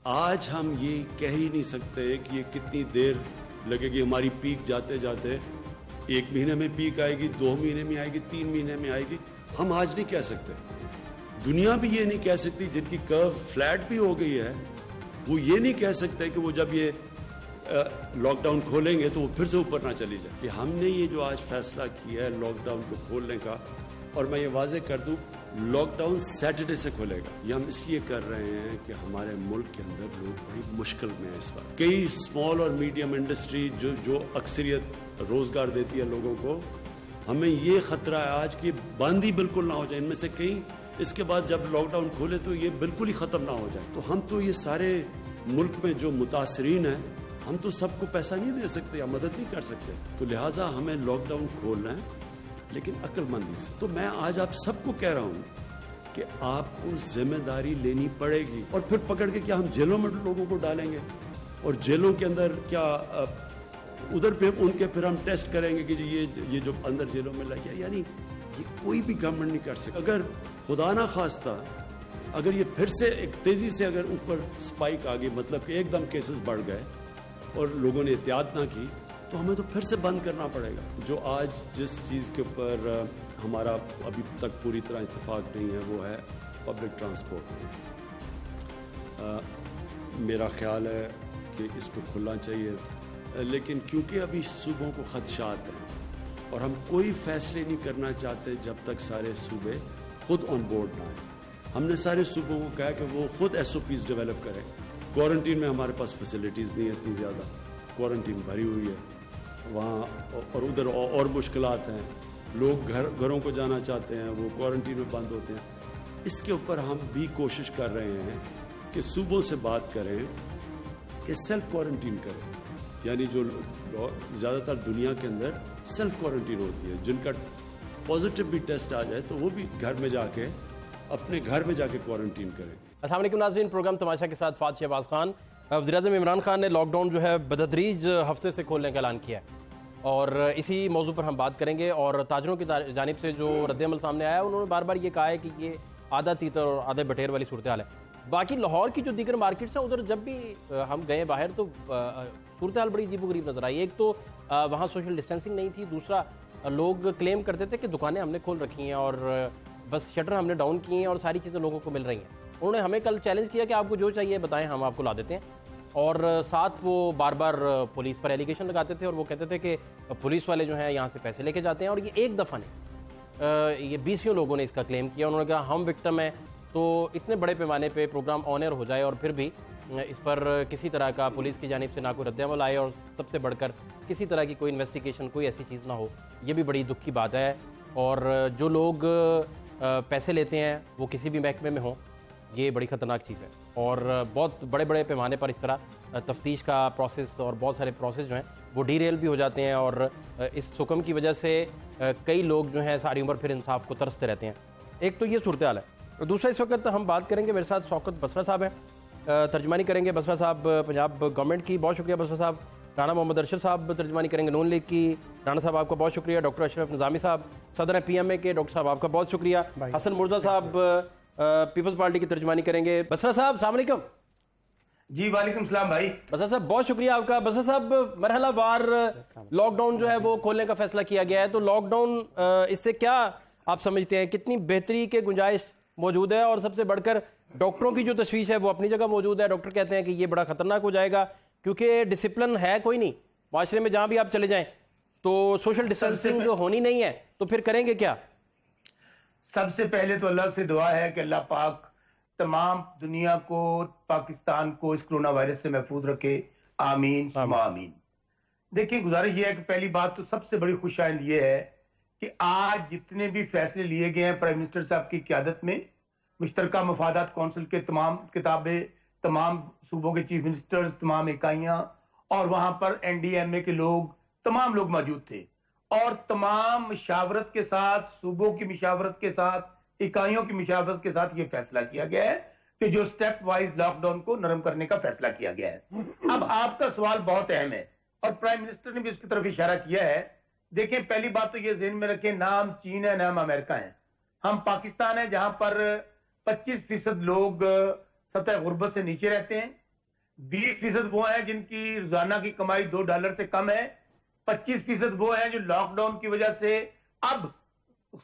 آج ہم یہ کہہ ہی نہیں سکتے کہ یہ کتنی دیر لگے گی ہماری پیک جاتے جاتے. 1 مہینے میں پیک آئے گی, 2 مہینے میں آئے گی, 3 مہینے میں آئے گی, ہم آج نہیں کہہ سکتے. دنیا بھی یہ نہیں کہہ سکتی, جن کی کرو فلیٹ بھی ہو گئی ہے وہ یہ نہیں کہہ سکتے کہ وہ جب یہ لاک ڈاؤن کھولیں گے تو وہ پھر سے اوپر نہ چلی جائے. کہ ہم نے یہ جو آج فیصلہ کیا ہے لاک ڈاؤن کو کھولنے کا, اور میں یہ واضح کر دوں لاک ڈاؤن سیٹرڈے سے کھلے گا. یہ ہم اس لیے کر رہے ہیں کہ ہمارے ملک کے اندر لوگ بڑی مشکل میں ہیں اس وقت. کئی اسمال اور میڈیم انڈسٹری جو اکثریت روزگار دیتی ہے لوگوں کو, ہمیں یہ خطرہ ہے آج کہ بند ہی بالکل نہ ہو جائے. ان میں سے کئی اس کے بعد جب لاک ڈاؤن کھولے تو یہ بالکل ہی ختم نہ ہو جائے. تو ہم تو یہ سارے ملک میں جو متاثرین ہیں, ہم تو سب کو پیسہ نہیں دے سکتے یا مدد نہیں کر سکتے. تو لہٰذا ہمیں لاک ڈاؤن کھولنا ہے, لیکن عقل مندی سے. تو میں آج آپ سب کو کہہ رہا ہوں کہ آپ کو ذمہ داری لینی پڑے گی. اور پھر پکڑ کے کیا ہم جیلوں میں لوگوں کو ڈالیں گے, اور جیلوں کے اندر کیا ادھر پہ ان کے پھر ہم ٹیسٹ کریں گے کہ یہ جو اندر جیلوں میں لگ گیا. یعنی یہ کوئی بھی گورنمنٹ نہیں کر سکتا. اگر خدا نہ خواستہ اگر یہ پھر سے ایک تیزی سے اگر اوپر سپائک آ گئی, مطلب کہ ایک دم کیسز بڑھ گئے اور لوگوں نے احتیاط نہ کی, تو ہمیں تو پھر سے بند کرنا پڑے گا. جو آج جس چیز کے اوپر ہمارا ابھی تک پوری طرح اتفاق نہیں ہے وہ ہے پبلک ٹرانسپورٹ. میرا خیال ہے کہ اس کو کھلنا چاہیے, لیکن کیونکہ ابھی صوبوں کو خدشات ہیں اور ہم کوئی فیصلے نہیں کرنا چاہتے جب تک سارے صوبے خود آن بورڈ نہ آئیں. ہم نے سارے صوبوں کو کہا کہ وہ خود ایس او پیز ڈیولپ کریں. کوارنٹین میں ہمارے پاس فیسلٹیز نہیں ہیں اتنی زیادہ, کوارنٹین بھری ہوئی ہے وہاں, اور ادھر اور مشکلات ہیں. لوگ گھروں کو جانا چاہتے ہیں, وہ کوارنٹین میں بند ہوتے ہیں. اس کے اوپر ہم بھی کوشش کر رہے ہیں کہ صوبوں سے بات کریں کہ سیلف کوارنٹین کریں. یعنی جو زیادہ تر دنیا کے اندر سیلف کوارنٹین ہوتی ہے, جن کا پازیٹیو بھی ٹیسٹ آ جائے تو وہ بھی گھر میں جا کے اپنے گھر میں جا کے کوارنٹین کریں. السلام علیکم ناظرین, پروگرام تماشا کے ساتھ فاتح شہباز خان. وزیراعظم عمران خان نے لاک ڈاؤن جو ہے بتدریج ہفتے سے کھولنے کا اعلان کیا ہے, اور اسی موضوع پر ہم بات کریں گے. اور تاجروں کی جانب سے جو رد عمل سامنے آیا ہے, انہوں نے بار بار یہ کہا ہے کہ یہ آدھا تیتر اور آدھے بٹیر والی صورتحال ہے. باقی لاہور کی جو دیگر مارکیٹس ہیں ادھر جب بھی ہم گئے باہر تو صورتحال بڑی عجیب و غریب نظر آئی. ایک تو وہاں سوشل ڈسٹینسنگ نہیں تھی, دوسرا لوگ کلیم کرتے تھے کہ دکانیں ہم نے کھول رکھی ہیں اور بس شٹر ہم نے ڈاؤن کیے ہیں اور ساری چیزیں لوگوں کو مل رہی ہیں. انہوں نے ہمیں کل چیلنج کیا کہ آپ کو جو چاہیے بتائیں, ہم آپ کو لا دیتے ہیں. اور ساتھ وہ بار بار پولیس پر ایلیگیشن لگاتے تھے اور وہ کہتے تھے کہ پولیس والے جو ہیں یہاں سے پیسے لے کے جاتے ہیں. اور یہ ایک دفعہ نہیں, یہ 20 لوگوں نے اس کا کلیم کیا. انہوں نے کہا ہم وکٹم ہیں. تو اتنے بڑے پیمانے پہ پروگرام آن ایئر ہو جائے اور پھر بھی اس پر کسی طرح کا پولیس کی جانب سے نہ کوئی رد عمل آئے, اور سب سے بڑھ کر کسی طرح کی کوئی انویسٹیگیشن, کوئی ایسی چیز نہ ہو, یہ بھی بڑی دکھ کی بات ہے. اور جو لوگ پیسے لیتے ہیں وہ کسی بھی محکمے میں ہوں, یہ بڑی خطرناک چیز ہے. اور بہت بڑے بڑے پیمانے پر اس طرح تفتیش کا پروسیس اور بہت سارے پروسیس جو ہیں وہ ڈی ریل بھی ہو جاتے ہیں, اور اس حکم کی وجہ سے کئی لوگ جو ہیں ساری عمر پھر انصاف کو ترستے رہتے ہیں. ایک تو یہ صورتحال ہے. دوسرا اس وقت ہم بات کریں گے, میرے ساتھ شوکت بسرا صاحب ہیں, ترجمانی کریں گے بسرا صاحب پنجاب گورنمنٹ کی. بہت شکریہ بسرا صاحب. رانا محمد ارشد صاحب ترجمانی کریں گے نون لیگ کی. رانا صاحب آپ کا بہت شکریہ. ڈاکٹر اشرف نظامی صاحب صدر ہیں پی ایم اے کے, ڈاکٹر صاحب آپ کا بہت شکریہ. حسن مرزا صاحب پیپلز پارٹی کی ترجمانی کریں گے. بسرا صاحب السلام علیکم. جی وعلیکم السلام بھائی. بسرا صاحب بہت شکریہ آپ کا. بسرا صاحب مرحلہ وار لاک ڈاؤن جو ہے وہ کھولنے کا فیصلہ کیا گیا ہے, تو لاک ڈاؤن اس سے کیا آپ سمجھتے ہیں, کتنی بہتری کے گنجائش موجود ہے؟ اور سب سے بڑھ کر ڈاکٹروں کی جو تشویش ہے وہ اپنی جگہ موجود ہے. ڈاکٹر کہتے ہیں کہ یہ بڑا خطرناک ہو جائے گا کیونکہ ڈسپلن ہے کوئی نہیں معاشرے میں, جہاں بھی آپ چلے جائیں تو سوشل ڈسٹینسنگ ہونی نہیں ہے, تو پھر کریں گے کیا؟ سب سے پہلے تو اللہ سے دعا ہے کہ اللہ پاک تمام دنیا کو, پاکستان کو اس کرونا وائرس سے محفوظ رکھے. آمین ثم آمین. دیکھیں گزارش یہ ہے کہ پہلی بات تو سب سے بڑی خوش آئند یہ ہے کہ آج جتنے بھی فیصلے لیے گئے ہیں پرائم منسٹر صاحب کی قیادت میں, مشترکہ مفادات کونسل کے تمام کتابیں, تمام صوبوں کے چیف منسٹرز, تمام اکائیاں, اور وہاں پر این ڈی ایم اے کے لوگ, تمام لوگ موجود تھے, اور تمام مشاورت کے ساتھ, صوبوں کی مشاورت کے ساتھ, اکائیوں کی مشاورت کے ساتھ یہ فیصلہ کیا گیا ہے کہ جو سٹیپ وائز لاک ڈاؤن کو نرم کرنے کا فیصلہ کیا گیا ہے. اب آپ کا سوال بہت اہم ہے اور پرائم منسٹر نے بھی اس کی طرف اشارہ کیا ہے. دیکھیں پہلی بات تو یہ ذہن میں رکھیں, نام چین ہے, نام امریکہ ہے. ہم پاکستان ہے جہاں پر 25% لوگ سطح غربت سے نیچے رہتے ہیں, 20% وہ ہیں جن کی روزانہ کی کمائی $2 سے کم ہے، 25% وہ ہیں جو لاک ڈاؤن کی وجہ سے اب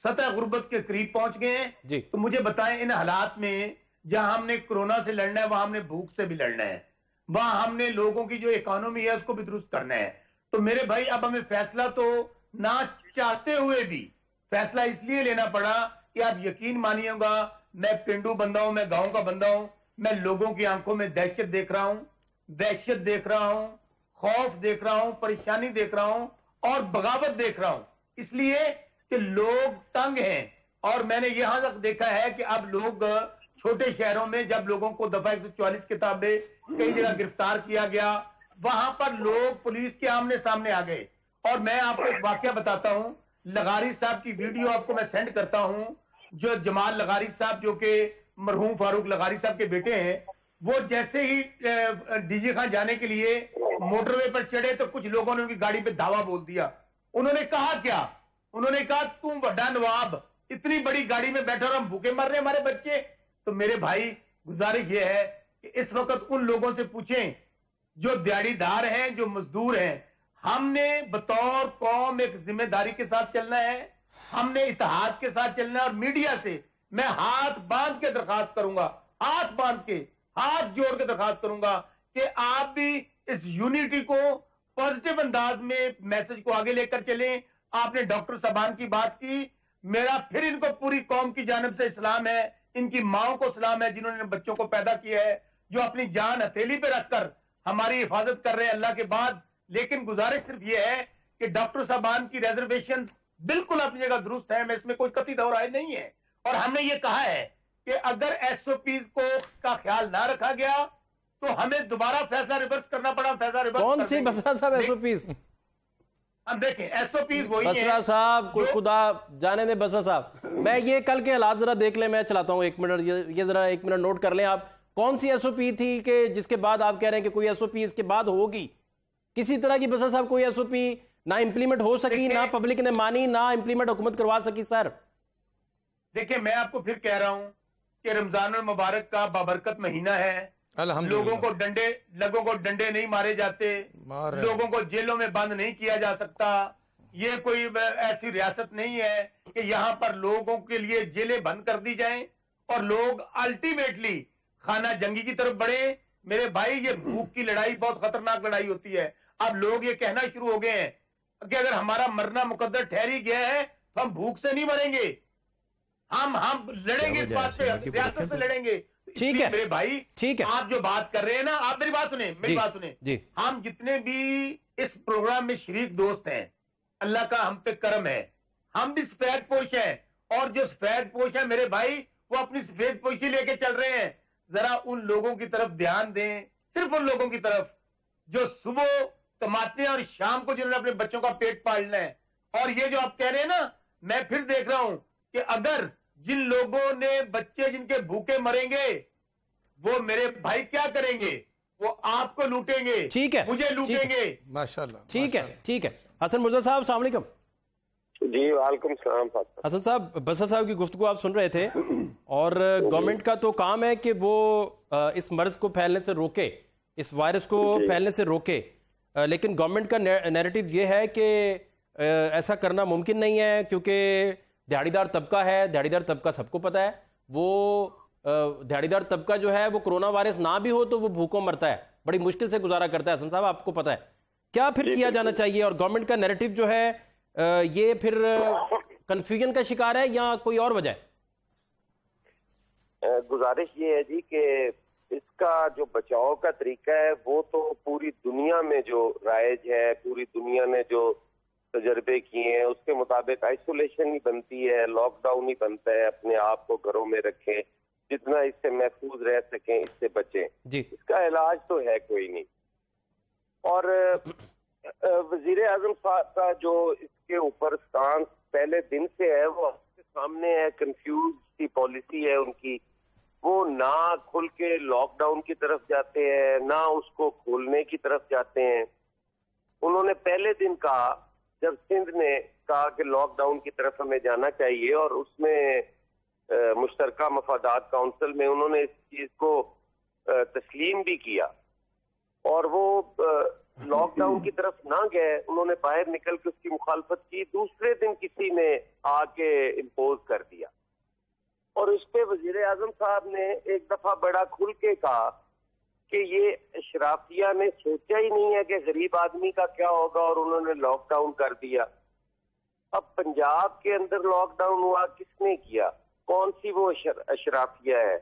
سطح غربت کے قریب پہنچ گئے ہیں. جی تو مجھے بتائیں ان حالات میں جہاں ہم نے کرونا سے لڑنا ہے وہاں ہم نے بھوک سے بھی لڑنا ہے، وہاں ہم نے لوگوں کی جو اکانومی ہے اس کو بھی درست کرنا ہے. تو میرے بھائی اب ہمیں فیصلہ تو نہ چاہتے ہوئے بھی فیصلہ اس لیے لینا پڑا کہ آپ یقین مانیے گا، میں پنڈو بندہ ہوں، میں گاؤں کا بندہ ہوں، میں لوگوں کی آنکھوں میں دہشت دیکھ رہا ہوں، دہشت دیکھ رہا ہوں، خوف دیکھ رہا ہوں، پریشانی دیکھ رہا ہوں اور بغاوت دیکھ رہا ہوں. اس لیے کہ لوگ تنگ ہیں. اور میں نے یہاں تک دیکھا ہے کہ اب لوگ چھوٹے شہروں میں جب لوگوں کو دفعہ 144 کے تابع کئی جگہ گرفتار کیا گیا، وہاں پر لوگ پولیس کے آمنے سامنے آ گئے. اور میں آپ کو ایک واقعہ بتاتا ہوں، لغاری صاحب کی ویڈیو آپ کو میں سینڈ کرتا ہوں. جو جمال لغاری صاحب جو کہ مرحوم فاروق لغاری صاحب کے بیٹے ہیں، وہ جیسے ہی ڈی جی خان جانے کے لیے موٹر وے پر چڑھے تو کچھ لوگوں نے ان کی گاڑی پہ دھاوا بول دیا. انہوں نے کہا کیا؟ انہوں نے کہا تم بڑا نواب اتنی بڑی گاڑی میں بیٹھا اور ہم بھوکے مر رہے ہیں ہمارے بچے. تو میرے بھائی گزارش یہ ہے کہ اس وقت ان لوگوں سے پوچھیں جو دیہڑی دار ہیں، جو مزدور ہیں. ہم نے بطور قوم ایک ذمہ داری کے ساتھ چلنا ہے، ہم نے اتحاد کے ساتھ چلنا ہے. اور میڈیا سے میں ہاتھ باندھ کے درخواست کروں گا، ہاتھ باندھ کے، ہاتھ جوڑ کے درخواست کروں گا کہ آپ بھی اس یونٹی کو پازیٹیو انداز میں میسج کو آگے لے کر چلیں. آپ نے ڈاکٹر صاحبان کی بات کی، میرا پھر ان کو پوری قوم کی جانب سے سلام ہے، ان کی ماؤں کو سلام ہے جنہوں نے بچوں کو پیدا کیا ہے، جو اپنی جان ہتھیلی پہ رکھ کر ہماری حفاظت کر رہے ہیں اللہ کے بعد. لیکن گزارش صرف یہ ہے کہ ڈاکٹر صاحبان کی ریزرویشنز بالکل اپنی جگہ درست ہے، میں اس میں کوئی قطعی دو رائے نہیں ہے. اور ہم نے یہ کہا ہے کہ اگر ایس او پیز کو کا خیال نہ رکھا گیا تو ہمیں دوبارہ فیصلہ ریورس کرنا پڑا. فیصلہ ریورس کون سی بسرا صاحب ایس او پیز؟ ہم دیکھیں ایس او پیز وہی ہیں بسرا صاحب، کوئی خدا جانے دے بسرا صاحب. میں یہ کل کے حالات ذرا دیکھ لیں، میں چلاتا ہوں 1 منٹ، یہ ذرا 1 منٹ نوٹ کر لیں. آپ کون سی ایس او پی تھی کہ جس کے بعد آپ کہہ رہے ہیں کہ کوئی ایس او پی اس کے بعد ہوگی؟ کسی طرح کی بسرا صاحب کوئی ایس او پی نہ امپلیمنٹ ہو سکی، نہ پبلک نے مانی، نہ امپلیمنٹ حکومت کروا سکی. سر دیکھیں میں آپ کو پھر کہہ رہا ہوں کہ رمضان المبارک کا بابرکت مہینہ ہے، لوگوں کو ڈنڈے نہیں مارے جاتے، لوگوں کو جیلوں میں بند نہیں کیا جا سکتا. یہ کوئی ایسی ریاست نہیں ہے کہ یہاں پر لوگوں کے لیے جیلیں بند کر دی جائیں اور لوگ الٹیمیٹلی خانہ جنگی کی طرف بڑھیں. میرے بھائی یہ بھوک کی لڑائی بہت خطرناک لڑائی ہوتی ہے. اب لوگ یہ کہنا شروع ہو گئے ہیں کہ اگر ہمارا مرنا مقدر ٹھہر ہی گیا ہے تو ہم بھوک سے نہیں مریں گے، ہم لڑیں گے، اس بات سے ریاست سے لڑیں گے. ٹھیک ہے میرے بھائی، ٹھیک ہے، آپ جو بات کر رہے ہیں نا، آپ میری بات سنیں، میری بات سنیں. ہم جتنے بھی اس پروگرام میں شریک دوست ہیں، اللہ کا ہم پہ کرم ہے، ہم بھی سفید پوش ہیں. اور جو سفید پوش ہیں میرے بھائی وہ اپنی سفید پوشی لے کے چل رہے ہیں. ذرا ان لوگوں کی طرف دھیان دیں، صرف ان لوگوں کی طرف جو صبح کماتے ہیں اور شام کو جنہوں نے اپنے بچوں کا پیٹ پالنا ہے. اور یہ جو آپ کہہ رہے ہیں نا، میں پھر دیکھ رہا ہوں کہ اگر جن لوگوں نے بچے جن کے بھوکے مریں گے وہ میرے بھائی کیا کریں گے؟ وہ آپ کو لوٹیں گے، ٹھیک ہے، مجھے لوٹیں گے. ماشاءاللہ، ٹھیک ہے، ٹھیک ہے. حسن مرزا صاحب السلام علیکم. جی وعلیکم السلام. حسن صاحب، بسر صاحب کی گفتگو آپ سن رہے تھے، اور گورنمنٹ کا تو کام ہے کہ وہ اس مرض کو پھیلنے سے روکے، اس وائرس کو پھیلنے سے روکے. لیکن گورنمنٹ کا نیریٹو یہ ہے کہ ایسا کرنا ممکن نہیں ہے، کیونکہ دیہڑی دار طبقہ ہے. دیہڑی دار طبقہ سب کو پتہ ہے، وہ دیہڑی دار طبقہ جو ہے وہ کرونا وائرس نہ بھی ہو تو وہ بھوکوں مرتا ہے، بڑی مشکل سے گزارا کرتا ہے. حسن صاحب آپ کو پتہ ہے کیا پھر کیا جانا چاہیے؟ اور گورنمنٹ کا نیریٹو جو ہے یہ پھر کنفیوژن کا شکار ہے یا کوئی اور وجہ ہے؟ گزارش یہ ہے جی کہ اس کا جو بچاؤ کا طریقہ ہے وہ تو پوری دنیا میں جو رائج ہے، پوری دنیا نے جو تجربے کیے ہیں اس کے مطابق آئسولیشن ہی بنتی ہے، لاک ڈاؤن ہی بنتا ہے. اپنے آپ کو گھروں میں رکھیں، جتنا اس سے محفوظ رہ سکیں اس سے بچیں. اس کا علاج تو ہے کوئی نہیں. اور وزیر اعظم صاحب کا جو اس کے اوپر سٹانس پہلے دن سے ہے وہ آپ کے سامنے ہے. کنفیوز کی پالیسی ہے ان کی. وہ نہ کھل کے لاک ڈاؤن کی طرف جاتے ہیں، نہ اس کو کھولنے کی طرف جاتے ہیں. انہوں نے پہلے دن کہا جب سندھ نے کہا کہ لاک ڈاؤن کی طرف ہمیں جانا چاہیے، اور اس میں مشترکہ مفادات کونسل میں انہوں نے اس چیز کو تسلیم بھی کیا اور وہ لاک ڈاؤن کی طرف نہ گئے, انہوں نے باہر نکل کے اس کی مخالفت کی, دوسرے دن کسی نے آ کے امپوز کر دیا. اور اس پہ وزیر اعظم صاحب نے ایک دفعہ بڑا کھل کے کہا کہ یہ اشرافیہ نے سوچا ہی نہیں ہے کہ غریب آدمی کا کیا ہوگا, اور انہوں نے لاک ڈاؤن کر دیا. اب پنجاب کے اندر لاک ڈاؤن ہوا, کس نے کیا؟ کون سی وہ اشرافیہ ہے؟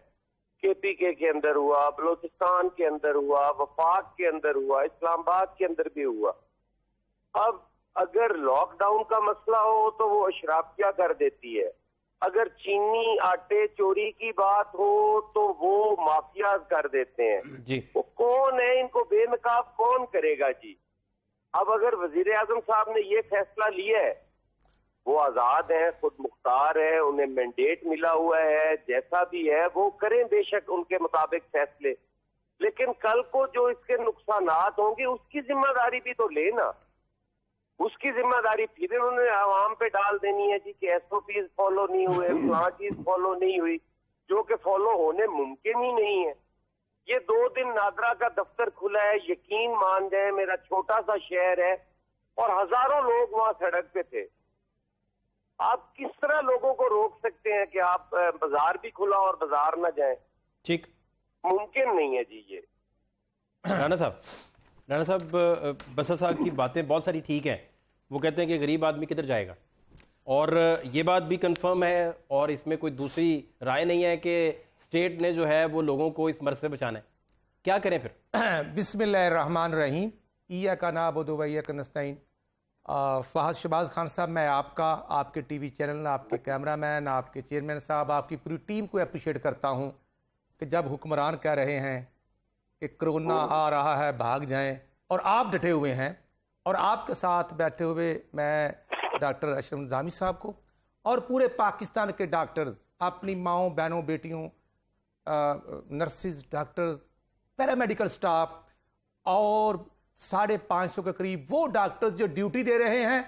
کے پی کے اندر ہوا, بلوچستان کے اندر ہوا, وفاق کے اندر ہوا, اسلام آباد کے اندر بھی ہوا. اب اگر لاک ڈاؤن کا مسئلہ ہو تو وہ اشرافیہ کر دیتی ہے, اگر چینی آٹے چوری کی بات ہو تو وہ مافیاز کر دیتے ہیں. جی وہ کون ہے, ان کو بے نقاب کون کرے گا جی؟ اب اگر وزیر اعظم صاحب نے یہ فیصلہ لیا ہے, وہ آزاد ہیں, خود مختار ہے, انہیں مینڈیٹ ملا ہوا ہے, جیسا بھی ہے وہ کریں بے شک ان کے مطابق فیصلے, لیکن کل کو جو اس کے نقصانات ہوں گے اس کی ذمہ داری بھی تو لینا. اس کی ذمہ داری پھر انہوں نے عوام پہ ڈال دینی ہے جی کہ ایس او پیز فالو نہیں ہوئے, فلاں چیز فالو نہیں ہوئی, جو کہ فالو ہونے ممکن ہی نہیں ہے. یہ 2 دن نادرا کا دفتر کھلا ہے, یقین مان جائیں میرا چھوٹا سا شہر ہے اور ہزاروں لوگ وہاں سڑک پہ تھے. آپ کس طرح لوگوں کو روک سکتے ہیں کہ آپ بازار بھی کھلا اور بازار نہ جائیں؟ ٹھیک, ممکن نہیں ہے جی. یہ رانا صاحب بسر صاحب کی باتیں بہت ساری ٹھیک ہیں. وہ کہتے ہیں کہ غریب آدمی کدھر جائے گا, اور یہ بات بھی کنفرم ہے, اور اس میں کوئی دوسری رائے نہیں ہے کہ اسٹیٹ نے جو ہے وہ لوگوں کو اس مرض سے بچانا ہے. کیا کریں پھر؟ بسم اللہ الرحمن الرحیم. ایاک نعبد و ایاک نستعین. فہد شہباز خان صاحب, میں آپ کا, آپ کے ٹی وی چینل, آپ کے کیمرہ مین, آپ کے چیئرمین صاحب, آپ کی پوری ٹیم کو اپریشیٹ کرتا ہوں کہ جب حکمران کہہ رہے ہیں کہ کرونا آ رہا ہے بھاگ جائیں, اور آپ ڈٹے ہوئے ہیں, اور آپ کے ساتھ بیٹھے ہوئے میں ڈاکٹر اشرف نظامی صاحب کو اور پورے پاکستان کے ڈاکٹرز, اپنی ماؤں بہنوں بیٹیوں, نرسز, ڈاکٹرز, پیرامیڈیکل سٹاف اور 550 کے قریب وہ ڈاکٹرز جو ڈیوٹی دے رہے ہیں,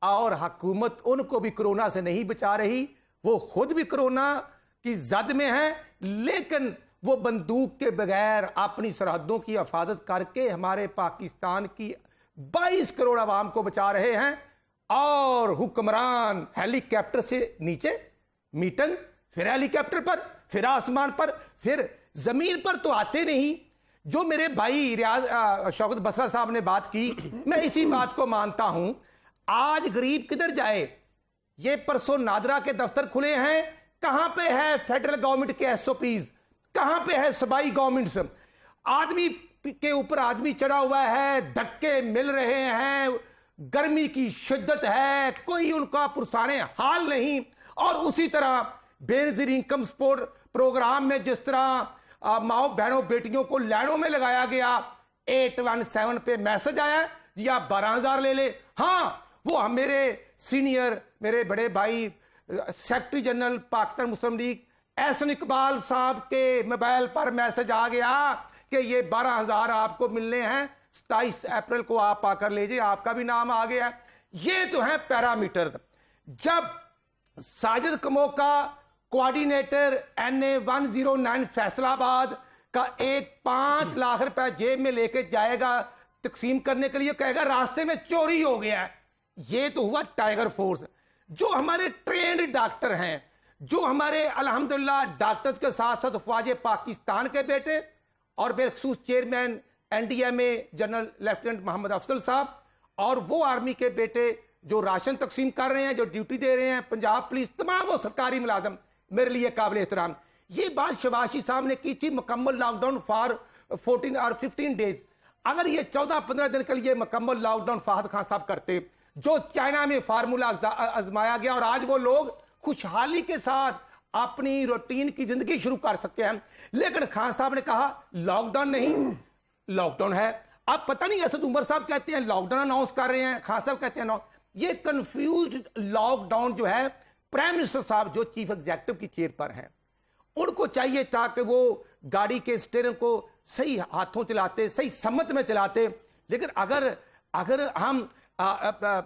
اور حکومت ان کو بھی کرونا سے نہیں بچا رہی, وہ خود بھی کرونا کی زد میں ہیں, لیکن وہ بندوق کے بغیر اپنی سرحدوں کی حفاظت کر کے ہمارے پاکستان کی 22 کروڑ عوام کو بچا رہے ہیں. اور حکمران ہیلی کاپٹر سے نیچے میٹنگ, پھر ہیلی کاپٹر پر, پھر آسمان پر, پھر زمین پر تو آتے نہیں. جو میرے بھائی شوکت بسرا صاحب نے بات کی, میں اسی بات کو مانتا ہوں. آج غریب کدھر جائے؟ یہ پرسوں نادرا کے دفتر کھلے ہیں, کہاں پہ ہے فیڈرل گورنمنٹ کے ایس او پیز, کہاں پہ ہے صوبائی گورنمنٹس؟ آدمی کے اوپر آدمی چڑھا ہوا ہے, دھکے مل رہے ہیں, گرمی کی شدت ہے, کوئی ان کا پرسانے حال نہیں. اور اسی طرح بے نظیر انکم سپورٹ پروگرام میں جس طرح ماؤں بہنوں بیٹیوں کو لائنوں میں لگایا گیا, 817 پہ میسج آیا جی آپ 12,000 لے لے. ہاں, وہ میرے سینئر, میرے بڑے بھائی سیکرٹری جنرل پاکستان مسلم لیگ احسن اقبال صاحب کے موبائل پر میسج آ گیا کہ یہ 12,000 آپ کو ملنے ہیں, 27 اپریل کو آپ آ کر لے جائے, آپ کا بھی نام آ گیا. یہ تو ہیں پیرامیٹر. جب ساجد کمو کا کوارڈینیٹر NA 109 فیصل آباد کا 5 لاکھ روپے جیب میں لے کے جائے گا تقسیم کرنے کے لیے, کہے گا راستے میں چوری ہو گیا ہے. یہ تو ہوا ٹائیگر فورس. جو ہمارے ٹرینڈ ڈاکٹر ہیں, جو ہمارے الحمدللہ ڈاکٹرز کے ساتھ ساتھ فوج پاکستان کے بیٹے اور بالخصوص چیئرمین NDMA جنرل لیفٹیننٹ محمد افضل صاحب, اور وہ آرمی کے بیٹے جو راشن تقسیم کر رہے ہیں, جو ڈیوٹی دے رہے ہیں, پنجاب پولیس, تمام وہ سرکاری ملازم میرے لیے قابل احترام. یہ بات شباشی صاحب نے کی تھی, مکمل لاک ڈاؤن فار 14 اور 15 ڈیز. اگر یہ 14-15 دن کے لیے مکمل لاک ڈاؤن فہد خان صاحب کرتے, جو چائنا میں فارمولا آزمایا گیا, اور آج وہ لوگ خوشحالی کے ساتھ اپنی روٹین کی زندگی شروع کر سکتے ہیں. لیکن خان صاحب نے کہا لاک ڈاؤن نہیں, لاک ڈاؤن ہے. اب پتہ نہیں, اسد عمر صاحب کہتے ہیں لاک ڈاؤن اناؤنس کر رہے ہیں, خان صاحب کہتے ہیں یہ کنفیوزڈ لاک ڈاؤن جو ہے, پرائم منسٹر صاحب جو چیف ایگزیکٹو کی چیئر پر ہیں, ان کو چاہیے تھا کہ وہ گاڑی کے اسٹیئرنگ کو صحیح ہاتھوں چلاتے, صحیح سمت میں چلاتے. لیکن اگر ہم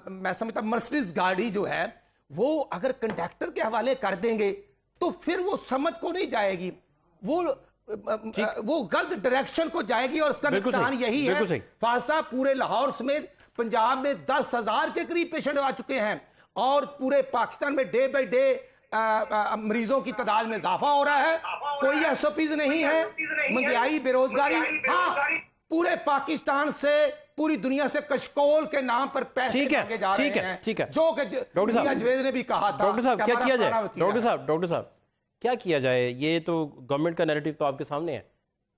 میں سمجھتا مرسڈیز گاڑی جو ہے وہ اگر کنڈکٹر کے حوالے کر دیں گے تو پھر وہ سمت کو نہیں جائے گی, وہ वो गलत डायरेक्शन को जाएगी और उसका बिल्कुल नुकसान सही, यही है। बिल्कुल सही। फाज साहब, पूरे लाहौर समेत पंजाब में 10,000 के करीब पेशेंट आ चुके हैं और पूरे पाकिस्तान में डे बाई डे मरीजों की तादाद में इजाफा हो रहा है। कोई एसओपीज नहीं है, महंगाई, बेरोजगारी। हाँ, पूरे पाकिस्तान से, पूरी दुनिया से कशकोल के नाम पर पैसे मांगे जा रहे हैं। ठीक है। जो कि डॉक्टर साहब, जवेद ने भी कहा था। डॉक्टर साहब, कि क्या हमारा किया जाए? पुराना वतीरा है। डॉक्टर साहब, क्या किया जाए? ये तो गवर्नमेंट का नैरेटिव तो आपके सामने है।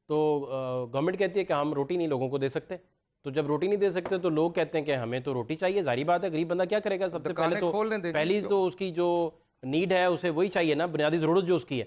तो गवर्नमेंट कहती है कि हम रोटी नहीं लोगों को दे सकते, तो जब रोटी नहीं दे सकते तो लोग कहते हैं कि हमें तो रोटी चाहिए। जाहिर बात है, गरीब बंदा क्या करेगा? सबसे पहले तो पहली तो उसकी जो नीड है उसे वही चाहिए ना, बुनियादी जरूरत जो उसकी है।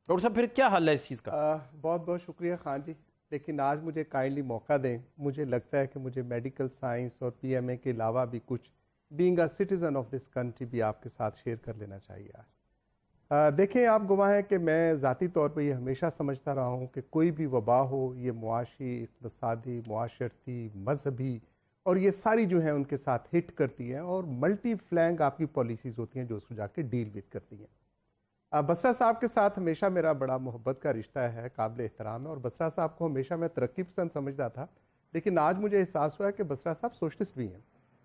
डॉक्टर साहब, फिर क्या हल है इस चीज़ का? बहुत बहुत शुक्रिया खान जी, लेकिन आज मुझे काइंडली मौका दें। मुझे लगता है कि मुझे मेडिकल साइंस और पीएमए के अलावा भी कुछ being a citizen of this country भी आपके साथ शेयर कर लेना चाहिए आज। देखें, आप गवाह हैं कि मैं ज़ाती तौर पे ये हमेशा समझता रहा हूँ कि कोई भी वबा हो, ये मुआशी, इक़्तिसादी, मुआशरती, मजहबी, और ये सारी जो है उनके साथ हिट करती है और मल्टी फ्लैंग आपकी पॉलिसीज़ होती हैं जो उसको जाके डील विद करती हैं। बसरा साहब के साथ हमेशा मेरा बड़ा मोहब्बत का रिश्ता है, काबिल एहतराम है, और बसरा साहब को हमेशा मैं तरक्की पसंद समझता था। लेकिन आज मुझे एहसास हुआ है कि बसरा साहब सोशलिस्ट भी हैं,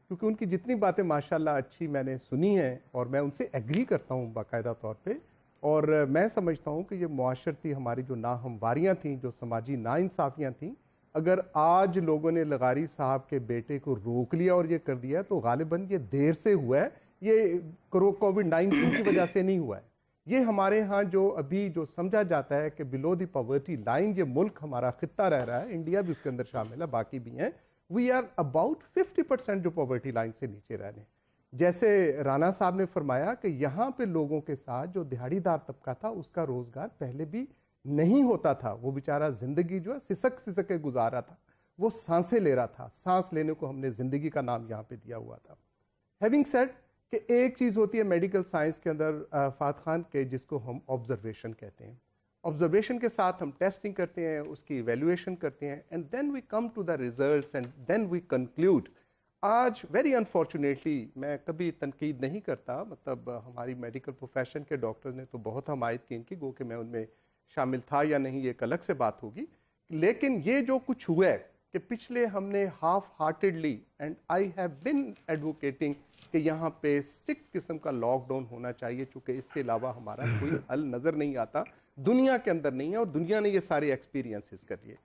क्योंकि उनकी जितनी बातें माशाल्लाह अच्छी मैंने सुनी हैं और मैं उनसे एग्री करता हूँ बाकायदा तौर पे। और मैं समझता हूँ कि ये मुआशरती हमारी जो नाहमवारियाँ थीं, जो समाजी नाइंसाफ़ियाँ थीं, अगर आज लोगों ने लगारी साहब के बेटे को रोक लिया और ये कर दिया तो गालिबन ये देर से हुआ है, ये कोविड-19 की वजह से नहीं हुआ है। ये हमारे यहाँ जो अभी जो समझा जाता है कि बिलो द पॉवर्टी लाइन ये मुल्क हमारा खित्ता रह रहा है, इंडिया भी उसके अंदर शामिल है, बाकी भी हैं, वी आर अबाउट 50% जो पॉवर्टी लाइन से नीचे रह रहे हैं। जैसे राना साहब ने फरमाया कि यहाँ पे लोगों के साथ जो दिहाड़ीदार तबका था उसका रोजगार पहले भी नहीं होता था, वो बेचारा जिंदगी जो है सिसक सिसक के गुजारा था, वो सांसें ले रहा था। सांस लेने को हमने जिंदगी का नाम यहाँ पे दिया हुआ था। हैविंग सेड कि एक चीज़ होती है मेडिकल साइंस के अंदर फात खान के, जिसको हम ऑब्जर्वेशन कहते हैं। ऑब्जर्वेशन के साथ हम टेस्टिंग करते हैं, उसकी इवेल्युएशन करते हैं, and then we come to the results and then we conclude. आज वेरी अनफॉर्चुनेटली, मैं कभी तनकीद नहीं करता, मतलब हमारी मेडिकल प्रोफेशन के डॉक्टर्स ने तो बहुत हमायत की इनकी, गो कि मैं उनमें शामिल था या नहीं ये एक अलग से बात होगी, लेकिन ये जो कुछ हुआ है कि पिछले हमने half heartedly, and I have been advocating कि यहाँ पे स्ट्रिक्ट किस्म का लॉकडाउन होना चाहिए, चूँकि इसके अलावा हमारा कोई हल नज़र नहीं आता, दुनिया के अंदर नहीं है, और दुनिया ने ये सारे एक्सपीरियंसेस कर लिए।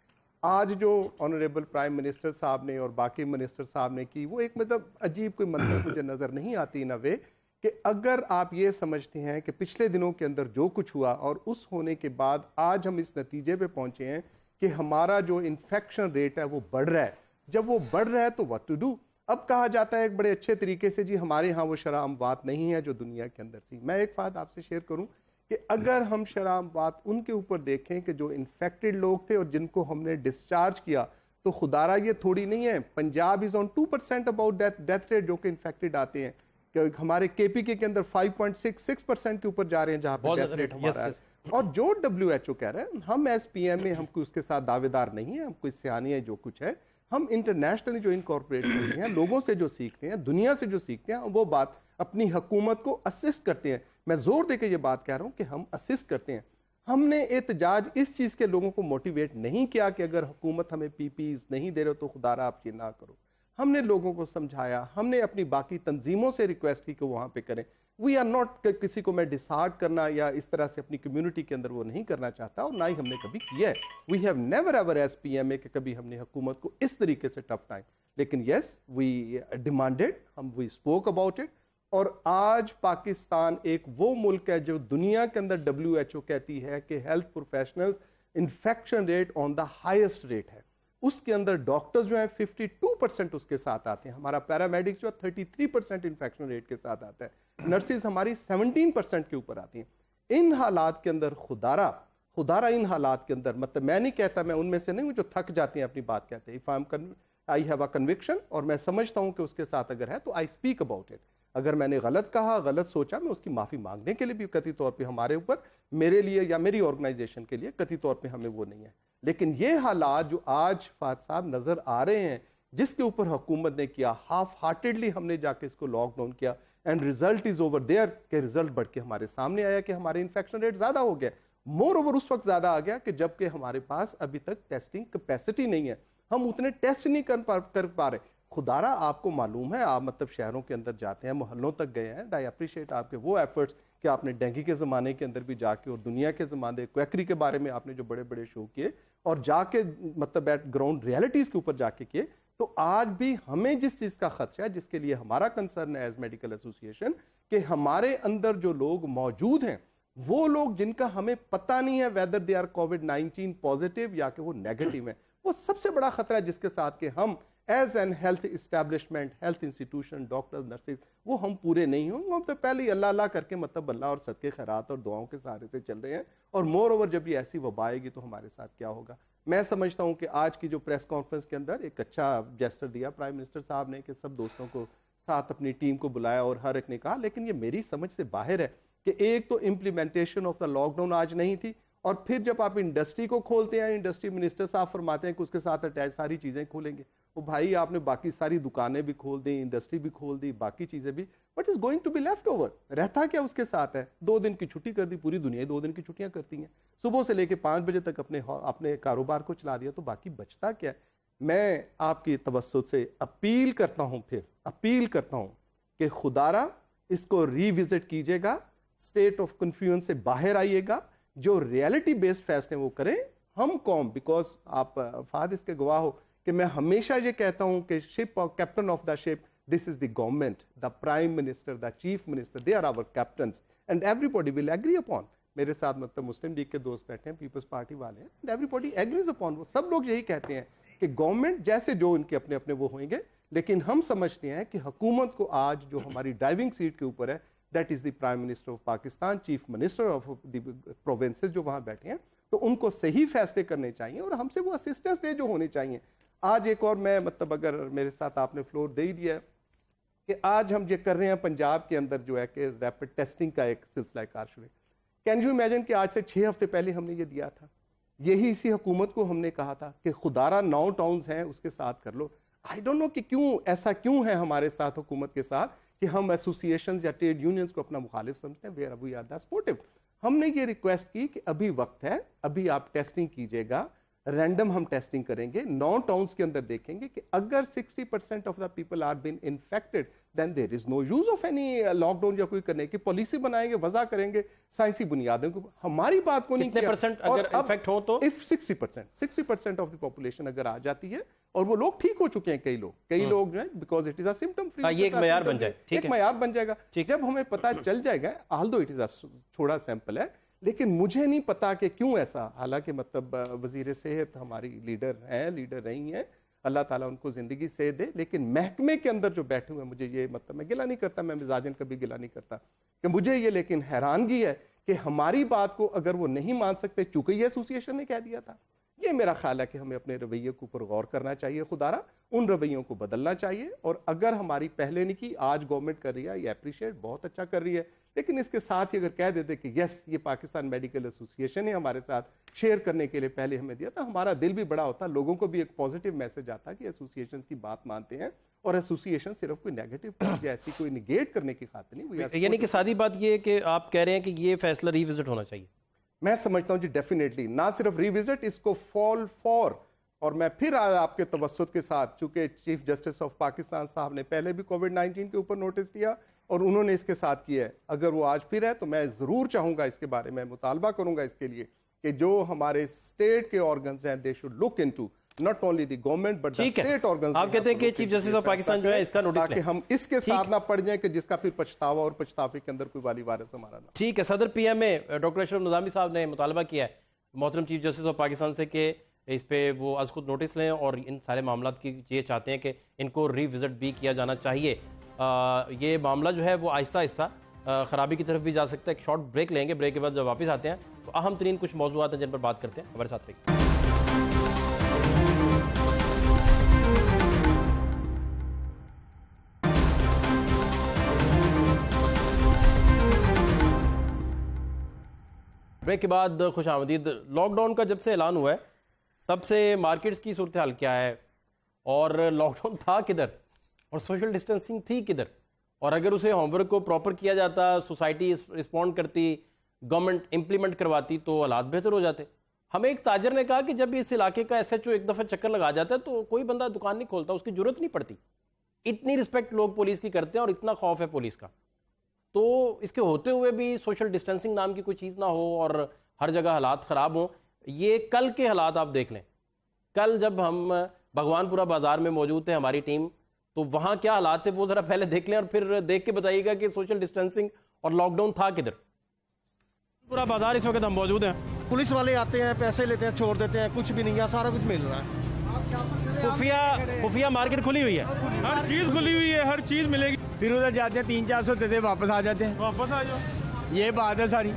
आज जो ऑनरेबल प्राइम मिनिस्टर साहब ने और बाकी मिनिस्टर साहब ने की, वो एक मतलब अजीब कोई मंतक मुझे नज़र नहीं आती इन अ वे कि अगर आप ये समझते हैं कि पिछले दिनों के अंदर जो कुछ हुआ और उस होने के बाद आज हम इस नतीजे पे पहुंचे हैं कि हमारा जो इन्फेक्शन रेट है वो बढ़ रहा है, जब वो बढ़ रहा है तो व्हाट टू डू। अब कहा जाता है एक बड़े अच्छे तरीके से, जी हमारे यहाँ वो शरह अमवात नहीं है जो दुनिया के अंदर थी। मैं एक बात आपसे शेयर करूं कि अगर हम शरह अमवात उनके ऊपर देखें कि जो इन्फेक्टेड लोग थे और जिनको हमने डिस्चार्ज किया, तो खुदारा ये थोड़ी नहीं है, Punjab is on 2% about death rate जो कि इन्फेक्टेड आते हैं, कि हमारे केपीके के अंदर 5.66% के ऊपर जा रहे हैं जहां पर डेथ रेट हमारा है। और जो WHO कह रहे हैं, हम एस PMA हम कोई उसके साथ दावेदार नहीं है, हम कोई सियानी है जो कुछ है, हम इंटरनेशनली जो इनकॉर्पोरेट करते हैं, लोगों से जो सीखते हैं, दुनिया से जो सीखते हैं, वो बात अपनी हुकूमत को असिस्ट करते हैं। मैं जोर देकर ये बात कह रहा हूँ कि हम असिस्ट करते हैं। हमने एहतजाज इस चीज़ के लोगों को मोटिवेट नहीं किया कि अगर हुकूमत हमें PPEs नहीं दे रहे तो खुदारा आप ये ना करो। हमने लोगों को समझाया, हमने अपनी बाकी तंजीमों से रिक्वेस्ट की कि वहाँ पे करें। वी आर नॉट, किसी को मैं डिसहार्ट करना या इस तरह से अपनी कम्युनिटी के अंदर वो नहीं करना चाहता, और ना ही हमने कभी किया है। We have never ever as PMA कि कभी हमने हुकूमत को इस तरीके से टफ टाइम, लेकिन यस वी डिमांडेड, हम वी स्पोक अबाउट इट। और आज पाकिस्तान एक वो मुल्क है जो दुनिया के अंदर WHO कहती है कि health professionals infection rate on the highest rate है, उसके अंदर डॉक्टर्स जो है 52% उसके साथ आते हैं, हमारा पैरामेडिक्स जो है 33% इन्फेक्शन रेट के साथ आता है, नर्सिस हमारी 17% के ऊपर आती हैं। इन हालात के अंदर खुदारा इन हालात के अंदर, मतलब मैं नहीं कहता, मैं उनमें से नहीं हूँ जो थक जाते हैं अपनी बात कहते हैं। आई हैव अ कन्विक्शन, और मैं समझता हूँ कि उसके साथ अगर है तो आई स्पीक अबाउट इट। अगर मैंने गलत कहा, गलत सोचा, मैं उसकी माफ़ी मांगने के लिए भी कतई तौर पे हमारे ऊपर, मेरे लिए या मेरी ऑर्गेनाइजेशन के लिए कतई तौर पे हमें वो नहीं है। लेकिन ये हालात जो आज फात साहब नज़र आ रहे हैं, जिसके ऊपर हुकूमत ने किया, हाफ हार्टेडली हमने जाके इसको लॉकडाउन किया, and result is over there, के रिजल्ट बढ़ के हमारे सामने आया कि हमारे इन्फेक्शन रेट ज़्यादा हो गया। मोर ओवर उस वक्त ज्यादा आ गया कि जबकि हमारे पास अभी तक टेस्टिंग कैपेसिटी नहीं है, हम उतने टेस्ट नहीं कर पा रहे। खुदारा आपको मालूम है, आप मतलब शहरों के अंदर जाते हैं, मोहल्लों तक गए हैं, आई अप्रिशिएट आपके वो एफर्ट्स कि आपने डेंगू के ज़माने के अंदर भी जाके और दुनिया के ज़माने क्वैकरी के बारे में आपने जो बड़े बड़े शो किए और जाके मतलब एट ग्राउंड रियलिटीज़ के ऊपर जाके किए। तो आज भी हमें जिस चीज़ का खदशा है, जिसके लिए हमारा कंसर्न है एज मेडिकल एसोसिएशन, कि हमारे अंदर जो लोग मौजूद हैं वो लोग जिनका हमें पता नहीं है वेदर दे आर कोविड-19 पॉजिटिव या कि वो नेगेटिव है, वो सबसे बड़ा खतरा है जिसके साथ कि हम as an health establishment, health institution, doctors, nurses, वो हम पूरे नहीं होंगे। हम तो पहले ही अल्लाह अल्लाह करके मतलब अल्लाह और सदके खैरात और दुआओं के सहारे से चल रहे हैं, और मोर ओवर जब ये ऐसी वबा आएगी तो हमारे साथ क्या होगा। मैं समझता हूं कि आज की जो प्रेस कॉन्फ्रेंस के अंदर एक अच्छा जेस्टर दिया प्राइम मिनिस्टर साहब ने कि सब दोस्तों को साथ अपनी टीम को बुलाया और हर एक ने कहा, लेकिन ये मेरी समझ से बाहर है कि एक तो इम्प्लीमेंटेशन ऑफ द लॉकडाउन आज नहीं थी, और फिर जब आप इंडस्ट्री को खोलते हैं, इंडस्ट्री मिनिस्टर साहब फरमाते हैं कि उसके साथ अटैच सारी चीज़ें खोलेंगे। वो भाई आपने बाकी सारी दुकानें भी खोल दी, इंडस्ट्री भी खोल दी, बाकी चीज़ें भी, but is going to be left over. रहता क्या उसके साथ है? 2 दिन की छुट्टी कर दी, पूरी दुनिया 2 दिन की छुट्टियां करती हैं, सुबह से लेकर 5 बजे तक अपने कारोबार को चला दिया, तो बाकी बचता क्या है? मैं आपकी तवज्जो से अपील करता हूं कि खुदारा इसको रिविजिट कीजिएगा, स्टेट ऑफ कन्फ्यूजन से बाहर आइएगा, जो रियलिटी बेस्ड फैसले वो करें। हम कौम, बिकॉज आप फाद इसके गवाह हो कि मैं हमेशा ये कहता हूं कि शिप और captain of the ship, this is the government, the prime minister, the chief minister, they are our captains and everybody will agree upon. मेरे साथ मतलब मुस्लिम लीग के दोस्त बैठे हैं, पीपल्स पार्टी वाले हैं, एंड एवरीबॉडी एग्रीज अपॉन। वो सब लोग यही कहते हैं कि गवर्नमेंट जैसे जो उनके अपने अपने वो होंगे, लेकिन हम समझते हैं कि हुकूमत को आज जो हमारी ड्राइविंग सीट के ऊपर है, that is the prime minister of Pakistan, chief minister of the provinces जो वहां बैठे हैं, तो उनको सही फैसले करने चाहिए और हमसे वो असिस्टेंस ले जो होने चाहिए। आज एक और मैं मतलब अगर मेरे साथ आपने फ्लोर दे ही दिया है कि आज हम ये कर रहे हैं पंजाब के अंदर जो है कि रैपिड टेस्टिंग का एक सिलसिला कार शुरू। कैन यू इमेजिन कि आज से 6 हफ्ते पहले हमने ये दिया था, यही इसी हुकूमत को हमने कहा था कि खुदारा 9 टाउन्स हैं उसके साथ कर लो। आई डोंट नो कि क्यों ऐसा क्यों है हमारे साथ हुकूमत के साथ कि हम एसोसिएशंस या ट्रेड यूनियंस को अपना मुखालिफ समझते हैं, where we are the supportive. हमने ये रिक्वेस्ट की कि अभी वक्त है, अभी आप टेस्टिंग कीजिएगा, रैंडम हम टेस्टिंग करेंगे, 9 टाउन्स के अंदर देखेंगे कि अगर 60% of the people are been infected then there is no use of any lockdown या कोई करने की पॉलिसी बनाएंगे, वजह करेंगे साइंसी बुनियादों को। हमारी बात को नहीं कितने परसेंट अगर इन्फेक्ट हो तो? इफ 60% ऑफ द पॉपुलेशन अगर आ जाती है, और वो लोग ठीक हो चुके हैं, कई लोग जो है, because it is a symptom free, ये एक मयार बन जाए, ठीक है, एक मयार बन जाएगा। जब हमें पता चल जाएगा, ऑल्दो इट इज अ छोटा सैंपल है, लेकिन मुझे नहीं पता कि क्यों ऐसा, हालांकि मतलब वजीर सेहत हमारी लीडर रही हैं, अल्लाह ताला उनको जिंदगी से दे, लेकिन महकमे के अंदर जो बैठे हुए, मुझे ये मतलब मैं गिला नहीं करता, मैं मिजाजन कभी गिला नहीं करता, कि मुझे ये लेकिन हैरानगी है कि हमारी बात को अगर वो नहीं मान सकते, चूंकि ये एसोसिएशन ने कह दिया था। ये मेरा ख्याल है कि हमें अपने रवैये के ऊपर गौर करना चाहिए, खुदारा उन रवैयों को बदलना चाहिए। और अगर हमारी पहले नहीं की, आज गवर्नमेंट कर रही है, ये अप्रिशिएट, बहुत अच्छा कर रही है, लेकिन इसके साथ ही अगर कह देते कि यस ये पाकिस्तान मेडिकल एसोसिएशन है हमारे साथ शेयर करने के लिए पहले हमें दिया था, हमारा दिल भी बड़ा होता, लोगों को भी एक पॉजिटिव मैसेज आता कि एसोसिएशन की बात मानते हैं, और एसोसिएशन सिर्फ कोई नेगेटिव या ऐसी कोई निगेट करने की खातिर नहीं। यानी कि सादी बात ये है कि आप कह रहे हैं कि ये फैसला रिविजिट होना चाहिए। मैं समझता हूं जी डेफिनेटली, ना सिर्फ रिविजिट, इसको फॉल फॉर। और मैं फिर आपके तवस्सुत के साथ, चूंकि चीफ जस्टिस ऑफ पाकिस्तान साहब ने पहले भी कोविड-19 के ऊपर नोटिस दिया और उन्होंने इसके साथ किया है, अगर वो आज फिर है तो मैं जरूर चाहूंगा इसके बारे में मुतालबा करूंगा इसके लिए कि जो हमारे स्टेट के ऑर्गन्स हैं, they should look into not only the government but the state organs. आप कहते हैं कि चीफ जस्टिस ऑफ पाकिस्तान जो है इसका नोटिस ताकि हम इसके साथ ना पड़ जाएं कि जिसका फिर पछतावा और पछतावे के अंदर कोई वाली वारिस हमारा ना। ठीक है, सदर पीएमए डॉक्टर अशरफ निज़ामी साहब ने मुतालबा किया है मोहतरम चीफ जस्टिस ऑफ पाकिस्तान से कि इस पे वो आज खुद नोटिस लें और इन सारे मामला की ये चाहते हैं कि इनको रिविजिट भी किया जाना चाहिए। ये मामला जो है वो आहिस्ता आहिस्ता ख़राबी की तरफ भी जा सकता है। एक शॉर्ट ब्रेक लेंगे, ब्रेक के बाद जब वापस आते हैं तो अहम तरीन कुछ मौज़ूआत हैं जिन पर बात करते हैं, हमारे साथ रहिए। ब्रेक के बाद खुश आमदीद। लॉकडाउन का जब से ऐलान हुआ है तब से मार्केट्स की सूरत हाल क्या है, और लॉकडाउन था किधर और सोशल डिस्टेंसिंग थी किधर, और अगर उसे होमवर्क को प्रॉपर किया जाता, सोसाइटी रिस्पॉन्ड करती, گورنمنٹ امپلیمنٹ کرواتی تو حالات بہتر ہو جاتے. ہمیں ایک تاجر نے کہا کہ جب اس علاقے کا ایس ایچ او ایک دفعہ چکر لگا جاتا ہے تو کوئی بندہ دکان نہیں کھولتا, اس کی ضرورت نہیں پڑتی. اتنی رسپیکٹ لوگ پولیس کی کرتے ہیں اور اتنا خوف ہے پولیس کا. تو اس کے ہوتے ہوئے بھی سوشل ڈسٹینسنگ نام کی کوئی چیز نہ ہو اور ہر جگہ حالات خراب ہوں. یہ کل کے حالات آپ دیکھ لیں. کل جب ہم بھگوان پورہ بازار میں موجود تھے ہماری ٹیم, تو وہاں کیا حالات تھے وہ ذرا پہلے دیکھ لیں اور پھر دیکھ کے بتائیے گا کہ سوشل ڈسٹینسنگ اور لاک ڈاؤن تھا کدھر. پورا بازار اس وقت ہم موجود ہیں. پولیس والے آتے ہیں, پیسے لیتے ہیں, چھوڑ دیتے ہیں, کچھ بھی نہیں ہے, سارا کچھ مل رہا ہے. خفیہ مارکیٹ کھلی ہوئی ہے, ہر چیز کھلی ہوئی ہے, ہر چیز ملے گی. پھر ادھر جاتے ہیں 300-400 دیتے واپس آ جاتے ہیں. واپس آ جاؤ. یہ بات ہے ساری.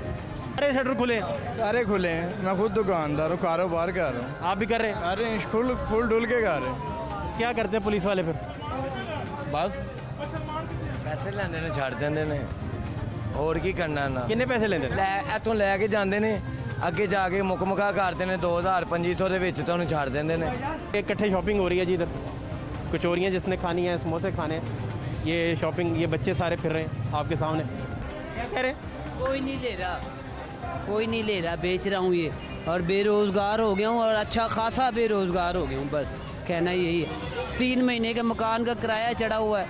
سارے شٹر کھلے ہیں. سارے کھلے ہیں. میں خود دکاندار ہوں, کاروبار کر رہا ہوں. آپ بھی کر رہے ہیں؟ کر رہے ہیں, پھول ڈھول کے کر رہے ہیں. کیا کرتے ہیں پولیس والے پھر؟ بس پیسے لیندے نے, چھڑ دیندے نے, اور کی کرنا نا. کتنے پیسے لیندے نے؟ اتوں لے کے جاندے نے, اگے جا کے مکا کرتے ہیں 2000-2500 دے وچ تانوں چھڑ دیندے نے. اکٹھے شاپنگ ہو رہی ہے جی ادھر. کچوریاں جس نے کھانی ہیں, سموسے کھانے ہیں, یہ شاپنگ, یہ بچے سارے پھر رہے ہیں آپ کے سامنے. کیا کہہ رہے ہیں؟ کوئی نہیں لے رہا, کوئی نہیں لے رہا, بیچ رہا ہوں یہ, اور بے روزگار ہو گیا ہوں, اور اچھا خاصا بے روزگار ہو گیا ہوں. بس کہنا یہی ہے. 3 مہینے کے مکان کا کرایہ چڑھا ہوا ہے,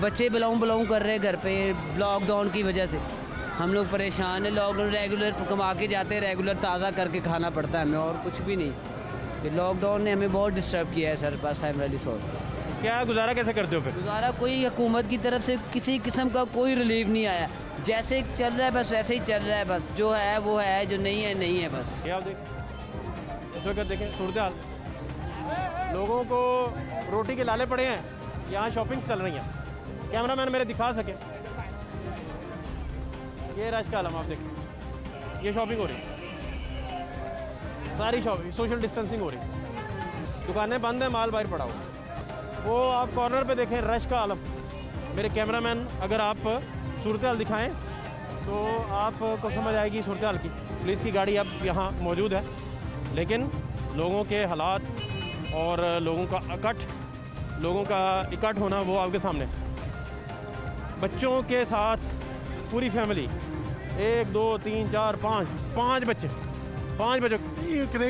بچے بلاؤں کر رہے گھر پہ لاک ڈاؤن کی وجہ سے. ہم لوگ پریشان ہیں. لاک ڈاؤن ریگولر کما کے جاتے ہیں, ریگولر تازہ کر کے کھانا پڑتا ہے ہمیں, اور کچھ بھی نہیں. یہ لاک ڈاؤن نے ہمیں بہت ڈسٹرب کیا ہے سر. بس آئی ایم ریلی سوری. کیا گزارا کیسے کرتے ہو پھر؟ گزارا کوئی حکومت کی طرف سے کسی قسم کا کوئی ریلیف نہیں آیا. جیسے چل رہا ہے بس ویسے ہی چل رہا ہے. بس جو ہے وہ ہے, جو نہیں ہے نہیں ہے. بس یہ آپ دیکھیں, اس وقت دیکھیں صورتحال. لوگوں کو روٹی کے لالے پڑے ہیں, یہاں شاپنگس چل رہی ہیں. کیمرہ مین میرے دکھا سکے, یہ رش کا عالم آپ دیکھیں. یہ شاپنگ ہو رہی ہے, ساری شاپنگ, سوشل ڈسٹینسنگ ہو رہی ہے, دکانیں بند ہیں, مال باہر پڑا ہوا. وہ آپ کارنر پہ دیکھیں, رش کا عالم. میرے کیمرہ مین اگر آپ صورتحال دکھائیں تو آپ کو سمجھ آئے گی صورتحال کی. پولیس کی گاڑی اب یہاں موجود ہے, لیکن لوگوں کے حالات اور لوگوں کا اکٹھ ہونا وہ آپ کے سامنے. بچوں کے ساتھ پوری فیملی, 1 2 3 4 5 بچے, 5 بچوں.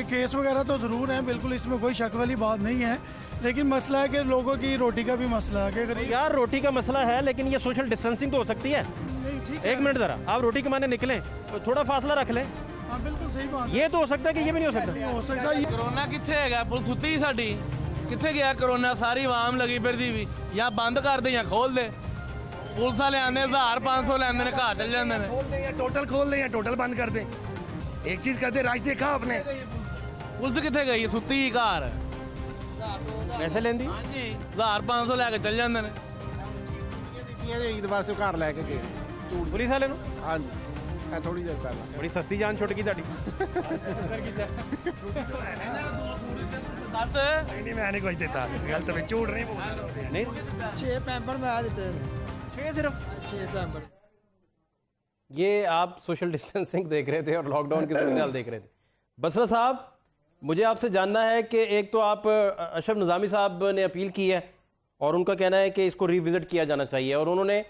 کیس وغیرہ تو ضرور ہیں, بالکل اس میں کوئی شک والی بات نہیں ہے, لیکن مسئلہ ہے کہ لوگوں کی روٹی کا بھی مسئلہ ہے. کہ یار روٹی کا مسئلہ ہے, لیکن یہ سوشل ڈسٹینسنگ تو ہو سکتی ہے. ایک منٹ ذرا, آپ روٹی کمانے نکلیں تو تھوڑا فاصلہ رکھ لیں. ہاں بالکل صحیح بات. یہ تو ہو سکتا ہے کہ یہ بھی نہیں ہو سکتا. ہو سکتا ہے. کرونا کتنے ہے گا, پولیس ستی ساڈی کتنے گیا کرونا, ساری عوام لگی پھرتی بھی, یا بند کر دے یا کھول دے. پولیس والے آنے 1500 لیندے نے, گھر چل جاندے نے. ٹوٹل کھول دیں یا ٹوٹل بند کر دیں, ایک چیز کرتے. راج دیکھا آپ نے, پولیس کتنے گئی, ستی گھر. پیسے لیندی, ہاں جی 1500 لے کے چل جاندے نے. عید واسطے گھر لے کے گئے پولیس والے. ہاں جی, تھوڑی دیر پہلے. بڑی سستی جان چھٹ گئی تاری. دس نہیں, میں نہیں کچھ دیتا, غلط میں جھوٹ نہیں بولتا. نہیں 6 پیمپر میں دیتے ہیں, 6 صرف 6 پیمپر. یہ آپ سوشل ڈسٹینسنگ دیکھ رہے تھے اور لاک ڈاؤن کی صورتحال دیکھ رہے تھے. بسرا صاحب, مجھے آپ سے جاننا ہے کہ ایک تو آپ اشرف نظامی صاحب نے اپیل کی ہے اور ان کا کہنا ہے کہ اس کو ری وزٹ کیا جانا چاہیے, اور انہوں نے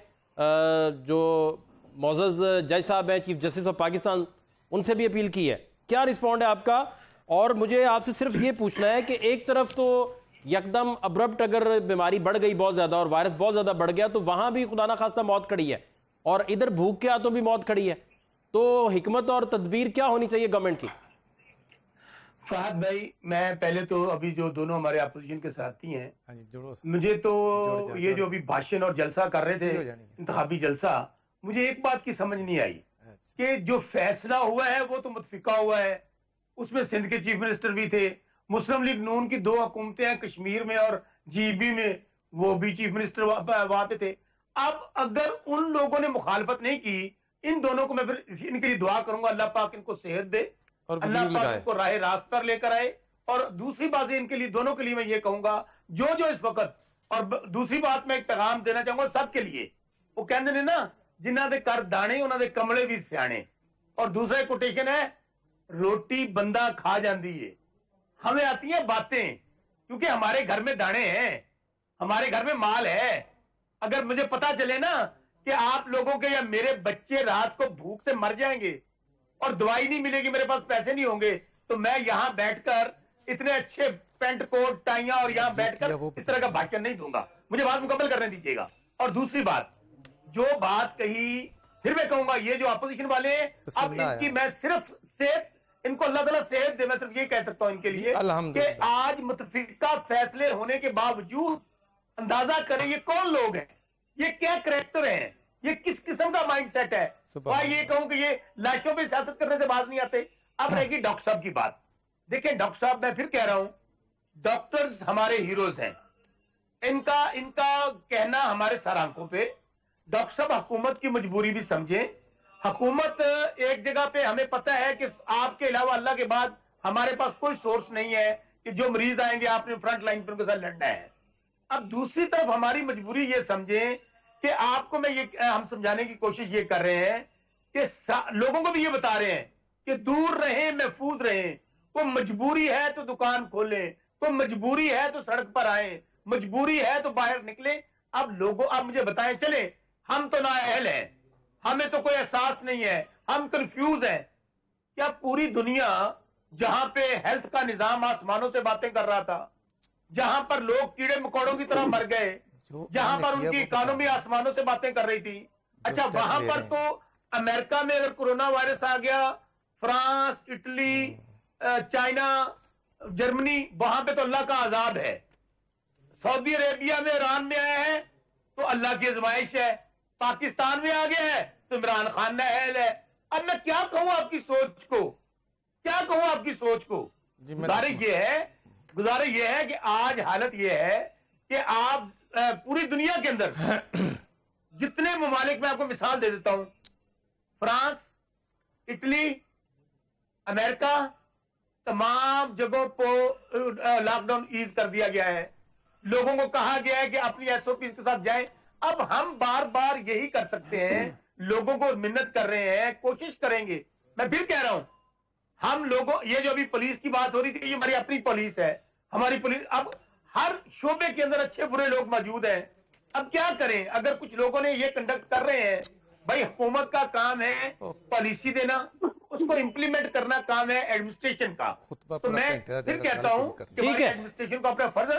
جو معزز جج صاحب ہیں, چیف جسٹس آف پاکستان, ان سے بھی اپیل کی ہے. کیا رسپونڈ ہے آپ کا؟ اور مجھے آپ سے صرف یہ پوچھنا ہے کہ ایک طرف تو یکدم ابرپٹ اگر بیماری بڑھ گئی بہت زیادہ اور وائرس بہت زیادہ بڑھ گیا تو وہاں بھی خدا نخواستہ موت کھڑی ہے, اور ادھر بھوک کے ہاتھوں بھی موت کھڑی ہے, تو حکمت اور تدبیر کیا ہونی چاہیے گورنمنٹ کی؟ فہد بھائی, میں پہلے تو ابھی جو دونوں ہمارے اپوزیشن کے ساتھی ہیں, مجھے تو یہ جو ابھی بھاشن اور جلسہ کر رہے تھے, انتخابی جلسہ, مجھے ایک بات کی سمجھ نہیں آئی کہ جو فیصلہ ہوا ہے وہ تو متفقہ ہوا ہے, اس میں سندھ کے چیف منسٹر بھی تھے, مسلم لیگ نون کی 2 حکومتیں ہیں کشمیر میں اور جی بی میں, وہ بھی چیف منسٹر وہاں پہ تھے. اب اگر ان لوگوں نے مخالفت نہیں کی, ان دونوں کو میں پھر ان کے لیے دعا کروں گا, اللہ پاک ان کو صحت دے, اللہ پاک ان کو راہ راست پر لے کر آئے. اور دوسری بات ان کے لیے, دونوں کے لیے میں یہ کہوں گا, جو اس وقت, اور دوسری بات میں ایک پیغام دینا چاہوں گا سب کے لیے, وہ کہتے ہیں نا جنہ دے کر دانے انہوں دے کملے بھی سیانے. اور دوسرا کوٹیشن ہے, روٹی بندہ کھا جاندی ہے, ہمیں آتی ہیں باتیں, کیونکہ ہمارے گھر میں دانے ہیں, ہمارے گھر میں مال ہے. اگر مجھے پتا چلے نا کہ آپ لوگوں کے یا میرے بچے رات کو بھوک سے مر جائیں گے, और दवाई नहीं मिलेगी, मेरे पास पैसे नहीं होंगे, तो मैं यहाँ बैठकर इतने अच्छे पेंट कोट टाइयां और यहाँ बैठकर इस तरह का भाषण नहीं दूंगा। मुझे बात मुकम्मल करने दीजिएगा। और दूसरी बात, जो बात कही, फिर मैं कहूंगा, ये जो अपोजिशन वाले हैं, अब इनकी मैं सिर्फ सेहत, इनको अल्लाह ताला सेहत दे, मैं सिर्फ ये कह सकता हूं इनके लिए कि आज मुतफिका फैसले होने के बावजूद अंदाजा करें ये कौन लोग हैं, ये क्या करैक्टर हैं, ये किस किस्म का माइंड सेट है। वह ये कहूं कि ये लाशों पे सियासत करने से बात नहीं आते। अब रहेगी डॉक्टर साहब की बात। देखिए डॉक्टर साहब, मैं फिर कह रहा हूं, डॉक्टर्स हमारे हीरोज हैं, इनका कहना हमारे सर आंखों पे। डॉक्टर साहब हुकूमत की मजबूरी भी समझें। हुकूमत एक जगह पे, हमें पता है कि आपके अलावा अल्लाह के बाद हमारे पास कोई सोर्स नहीं है कि जो मरीज आएंगे आपने फ्रंट लाइन पर उनके साथ लड़ना है। अब दूसरी तरफ हमारी मजबूरी ये समझें कि आपको मैं ये, हम समझाने की कोशिश ये कर रहे हैं कि लोगों को भी ये बता रहे हैं कि दूर रहें, महफूज रहें। कोई मजबूरी है तो दुकान खोलें, कोई मजबूरी है तो सड़क पर आए, मजबूरी है तो बाहर निकले। अब लोगों, आप मुझे बताएं, चले हम तो नाअहल हैं, हमें तो कोई एहसास नहीं है, हम कंफ्यूज हैं। क्या पूरी दुनिया जहां पे हेल्थ का निजाम आसमानों से बातें कर रहा था, जहां पर लोग कीड़े मकोड़ों की तरह मर गए, जहां पर उनकी इकोनॉमी आसमानों से बातें कर रही थी, अच्छा वहां पर तो अमेरिका में अगर कोरोना वायरस आ गया, फ्रांस, इटली, चाइना, जर्मनी, वहां पे तो अल्लाह का अजाब है। सऊदी अरेबिया में, ईरान में आया है तो अल्लाह की आजमाइश है। पाकिस्तान में आ गया है तो इमरान खान नाअहल है। अब मैं क्या कहूं आपकी सोच को, क्या कहूं आपकी सोच को। गुजारिश ये है कि आज हालत ये है कि आप पूरी दुनिया के अंदर जितने ममालिक, मैं आपको मिसाल दे देता हूं, फ्रांस, इटली, अमेरिका, तमाम जगहों को लॉकडाउन ईज कर दिया गया है। लोगों को कहा गया है कि अपनी एसओपी के साथ जाएं। अब हम बार बार यही कर सकते हैं, लोगों को मिन्नत कर रहे हैं, कोशिश करेंगे। मैं फिर कह रहा हूं, हम लोगों, ये जो अभी पुलिस की बात हो रही थी, ये हमारी अपनी पुलिस है, हमारी पुलिस। अब हर शोबे के अंदर अच्छे बुरे लोग मौजूद हैं। अब क्या करें, अगर कुछ लोगों ने ये कंडक्ट कर रहे हैं, भाई हुकूमत का काम है पॉलिसी देना, उसको इंप्लीमेंट करना काम है एडमिनिस्ट्रेशन का। तो मैं फिर कहता हूं कि एडमिनिस्ट्रेशन को अपना फर्ज।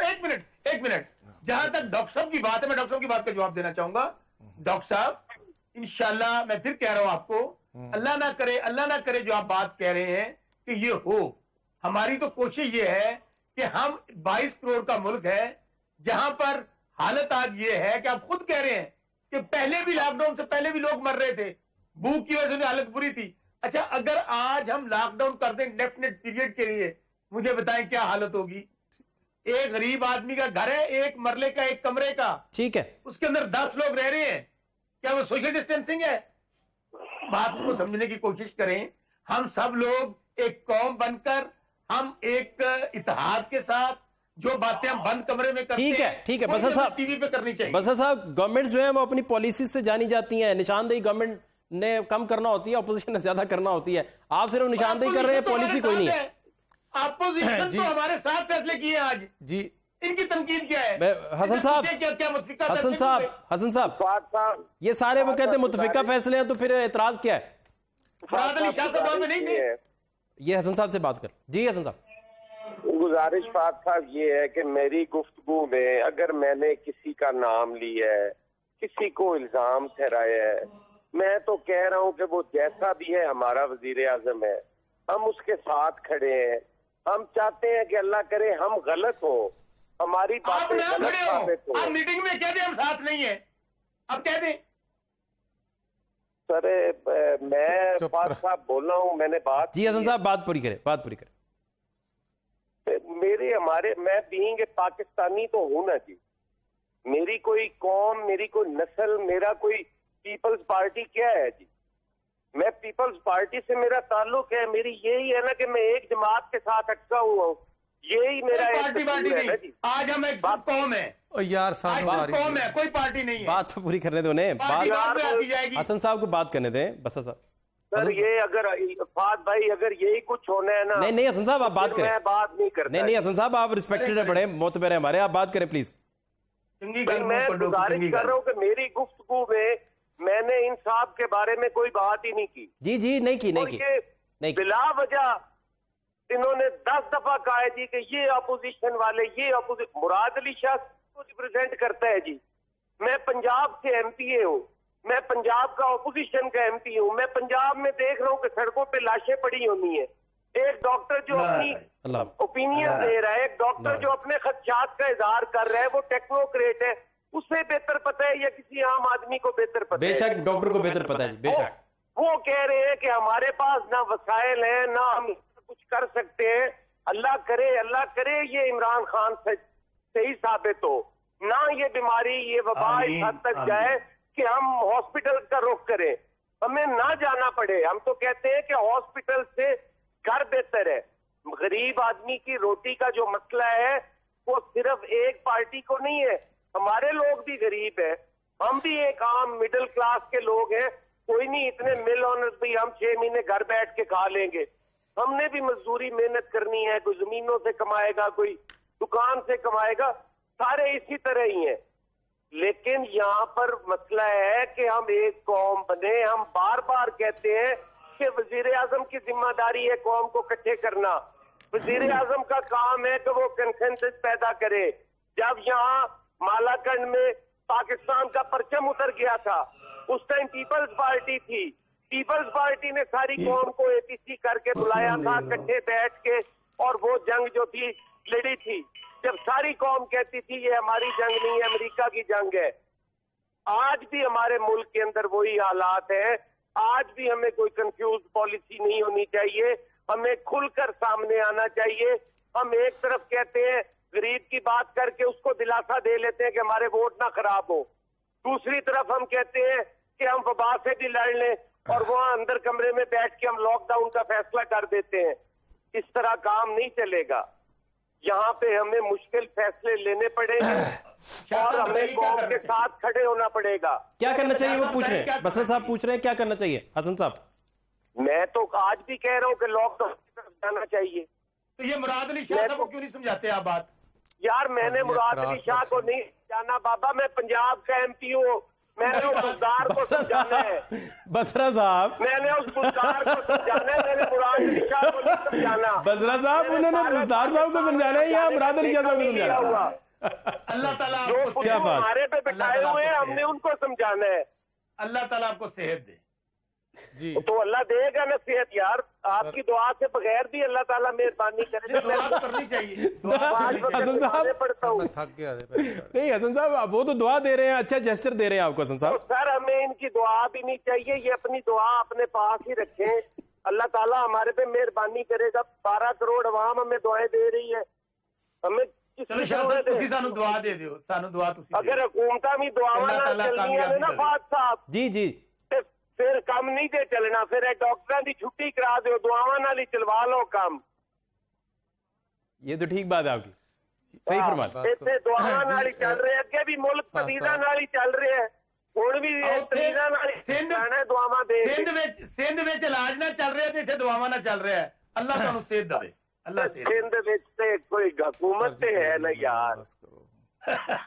एक मिनट, जहां तक डॉक्टर साहब की बात है, मैं डॉक्टर साहब की बात का जवाब देना चाहूंगा। डॉक्टर साहब, इंशाल्लाह, मैं फिर कह रहा हूं आपको, अल्लाह ना करे जो आप बात कह रहे हैं कि ये हो। हमारी तो कोशिश ये है कि हम 22 करोड़ का मुल्क है, जहां पर हालत आज ये है कि आप खुद कह रहे हैं कि पहले भी लॉकडाउन से पहले भी लोग मर रहे थे, भूख की वजह से हालत बुरी थी। अच्छा, अगर आज हम लॉकडाउन कर दें डेफिनेट पीरियड के लिए, मुझे बताएं क्या हालत होगी। एक गरीब आदमी का घर है, एक मरले का, एक कमरे का, ठीक है, उसके अंदर 10 लोग रह रहे हैं, क्या वो सोशल डिस्टेंसिंग है? बात को समझने की कोशिश करें। हम सब लोग एक कौम बनकर, हम एक इत्तेहाद के साथ जो बातें हम बंद कमरे में करते हैं, ठीक है बसर साहब, टीवी पे करनी चाहिए। बसर साहब, गवर्नमेंट जो है वो अपनी पॉलिसी से जानी जाती है, निशानदेही गवर्नमेंट ने कम करना होती है, अपोजिशन ने ज्यादा करना होती है। आप सिर्फ निशानदेही कर रहे हैं, पॉलिसी कोई नहीं है। अपोजिशन तो हमारे साथ फैसले किए आज जी, इनकी तनकीद क्या है? हसन साहब, हसन साहब, ये सारे वो कहते हैं मुतफिका फैसले हैं, तो फिर एतराज क्या है? फराद अली शाह साहब में नहीं थे। ये हसन साहब से बात कर। जी हसन साहब, गुजारिश फात साहब ये है कि मेरी गुफ्तगू में अगर मैंने किसी का नाम लिया है, किसी को इल्जाम ठहराया है, मैं तो कह रहा हूं कि वो जैसा भी है हमारा वजीर आजम है, हम उसके साथ खड़े हैं। हम चाहते हैं कि अल्लाह करे हम गलत हो, हमारी बातें गलत साबित हो। आप मीटिंग में कह दें हम साथ नहीं है, अब कह दें। सर मैं फात साहब बोल रहा हूँ, मैंने बात जी हसन साहब बात पूरी करें। मैं बीइंग पाकिस्तानी तो हूं ना जी, मेरी कोई कौम, मेरी कोई नस्ल, मेरा कोई पीपल्स पार्टी क्या है जी? मैं पीपल्स पार्टी से मेरा ताल्लुक है, मेरी यही है ना कि मैं एक जमात के साथ अटका हुआ हूँ, यही मेरा पार्टी है जी। आज हम एक कौम है यार, कौम है, कोई पार्टी नहीं है। बात तो पूरी करने दो ने, हसन साहब को बात करने दें। बस साहब, सर ये अगर फात भाई अगर यही कुछ होना है ना, नहीं हसन साहब आप बात करें, मैं बात नहीं करता। नहीं हसन साहब आप रिस्पेक्टेड है, बड़े मोतबर है हमारे, आप बात करें प्लीज। मैं गुजारिश कर रहा हूँ कि मेरी गुफ्तगू में میں نے ان صاحب کے بارے میں کوئی بات ہی نہیں کی. جی نہیں کی یہ بلا وجہ انہوں نے 10 دفعہ کہا ہے جی کہ یہ اپوزیشن والے مراد علی شاہ کو ریپرزینٹ کرتا ہے. جی میں پنجاب سے ایم پی اے ہوں, میں پنجاب کا اپوزیشن کا ایم پی ہوں. میں پنجاب میں دیکھ رہا ہوں کہ سڑکوں پہ لاشیں پڑی ہوئی ہیں. ایک ڈاکٹر جو اپنی اوپینین دے رہا ہے, ایک ڈاکٹر جو اپنے خدشات کا اظہار کر رہا ہے, وہ ٹیکنوکریٹ ہے, اسے بہتر پتہ ہے یا کسی عام آدمی کو بہتر پتہ ہے؟ بے شک ڈاکٹر کو بہتر پتہ ہے. بے شک وہ کہہ رہے ہیں کہ ہمارے پاس نہ وسائل ہیں نہ ہم کچھ کر سکتے ہیں. اللہ کرے یہ عمران خان سے صحیح ثابت ہو, نہ یہ بیماری یہ وبا اس حد تک جائے کہ ہم ہاسپٹل کا رخ کریں, ہمیں نہ جانا پڑے. ہم تو کہتے ہیں کہ ہاسپٹل سے گھر بہتر ہے. غریب آدمی کی روٹی کا جو مسئلہ ہے وہ صرف ایک پارٹی کو نہیں ہے, ہمارے لوگ بھی غریب ہیں, ہم بھی ایک عام مڈل کلاس کے لوگ ہیں. کوئی نہیں اتنے مل آنرز بھی ہم 6 مہینے گھر بیٹھ کے کھا لیں گے. ہم نے بھی مزدوری محنت کرنی ہے, کوئی زمینوں سے کمائے گا, کوئی دکان سے کمائے گا, سارے اسی طرح ہی ہیں. لیکن یہاں پر مسئلہ ہے کہ ہم ایک قوم بنے. ہم بار بار کہتے ہیں کہ وزیر اعظم کی ذمہ داری ہے قوم کو اکٹھے کرنا. وزیر اعظم کا کام ہے کہ وہ کنسنسس پیدا کرے. جب یہاں مالاکنڈ میں پاکستان کا پرچم اتر گیا تھا, اس ٹائم پیپلز پارٹی تھی. پیپلز پارٹی نے ساری قوم کو اے پی سی کر کے بلایا تھا اکٹھے بیٹھ کے, اور وہ جنگ جو تھی لڑی تھی. جب ساری قوم کہتی تھی یہ ہماری جنگ نہیں ہے, امریکہ کی جنگ ہے. آج بھی ہمارے ملک کے اندر وہی حالات ہیں. آج بھی ہمیں کوئی کنفیوز پالیسی نہیں ہونی چاہیے, ہمیں کھل کر سامنے آنا چاہیے. ہم ایک طرف کہتے ہیں غریب کی بات کر کے اس کو دلاسا دے لیتے ہیں کہ ہمارے ووٹ نہ خراب ہو, دوسری طرف ہم کہتے ہیں کہ ہم وبا سے بھی لڑ لیں اور وہاں اندر کمرے میں بیٹھ کے ہم لاک ڈاؤن کا فیصلہ کر دیتے ہیں. اس طرح کام نہیں چلے گا. یہاں پہ ہمیں مشکل فیصلے لینے پڑیں گے اور ہمیں قوم کے ساتھ کھڑے ہونا پڑے گا. کیا کرنا چاہیے وہ پوچھ رہے ہیں, بصرہ صاحب پوچھ رہے ہیں کیا کرنا چاہیے. حسن صاحب میں تو آج بھی کہہ رہا ہوں کہ لاک ڈاؤن کی طرف جانا چاہیے. تو یہ مراد علی شاہ صاحب کو کیوں نہیں سمجھاتے آپ بات؟ یار میں نے مراد علی شاہ کو نہیں جانا بابا, میں پنجاب کا ایم پی ہوں. میں نے اس بزدار کو سمجھانا ہے. بصرہ صاحب میں نے اس بزدار کو سمجھانا ہے, میں نے مراد علی شاہ کو نہیں سمجھانا. بصرہ صاحب انہوں نے بزدار صاحب کو سمجھانا ہے یا مراد علی شاہ صاحب کو سمجھانا ہے؟ اللہ تعالیٰ جو کیا بات ہمارے پہ بٹھائے ہوئے ہیں ہم نے ان کو سمجھانا ہے. اللہ تعالیٰ آپ کو صحت دے. جی تو اللہ دے گا نصیحت یار. آپ کی دعا سے بغیر بھی اللہ تعالیٰ مہربانی کرے. دعا کرنی چاہیے. حسن صاحب پڑھتا ہوں. نہیں حسن صاحب وہ تو دعا دے رہے ہیں, اچھا جیسچر دے رہے ہیں آپ کو. حسن صاحب سر ہمیں ان کی دعا بھی نہیں چاہیے, یہ اپنی دعا اپنے پاس ہی رکھیں. اللہ تعالیٰ ہمارے پہ مہربانی کرے گا. 12 کروڑ عوام ہمیں دعائیں دے رہی ہے. ہمیں سانو دعا دے دیو, سانو دعا تسی اگر حکومتاں بھی دعاواں نال چلنیاں نے نا فاض صاحب جی پھر کم نہیں دے چلنا. پھر ڈاکٹراں دی چھٹی کرا دیو, دعاواں نال ہی چلوا لو کام. یہ تو ٹھیک بات ہے آپ کی, صحیح فرمایا. ایتھے دعاواں نال ہی چل رہے, اگے بھی ملک تدیراں نال ہی چل رہے ہیں, ہن بھی تدیراں نال ہی جانا دعاواں دے. سندھ وچ علاج نہ چل رہا تے ایتھے دعاواں نہ چل رہا ہے. اللہ تانوں صحت دے. اللہ صحت. سندھ وچ تے کوئی حکومت تے ہے نا یار,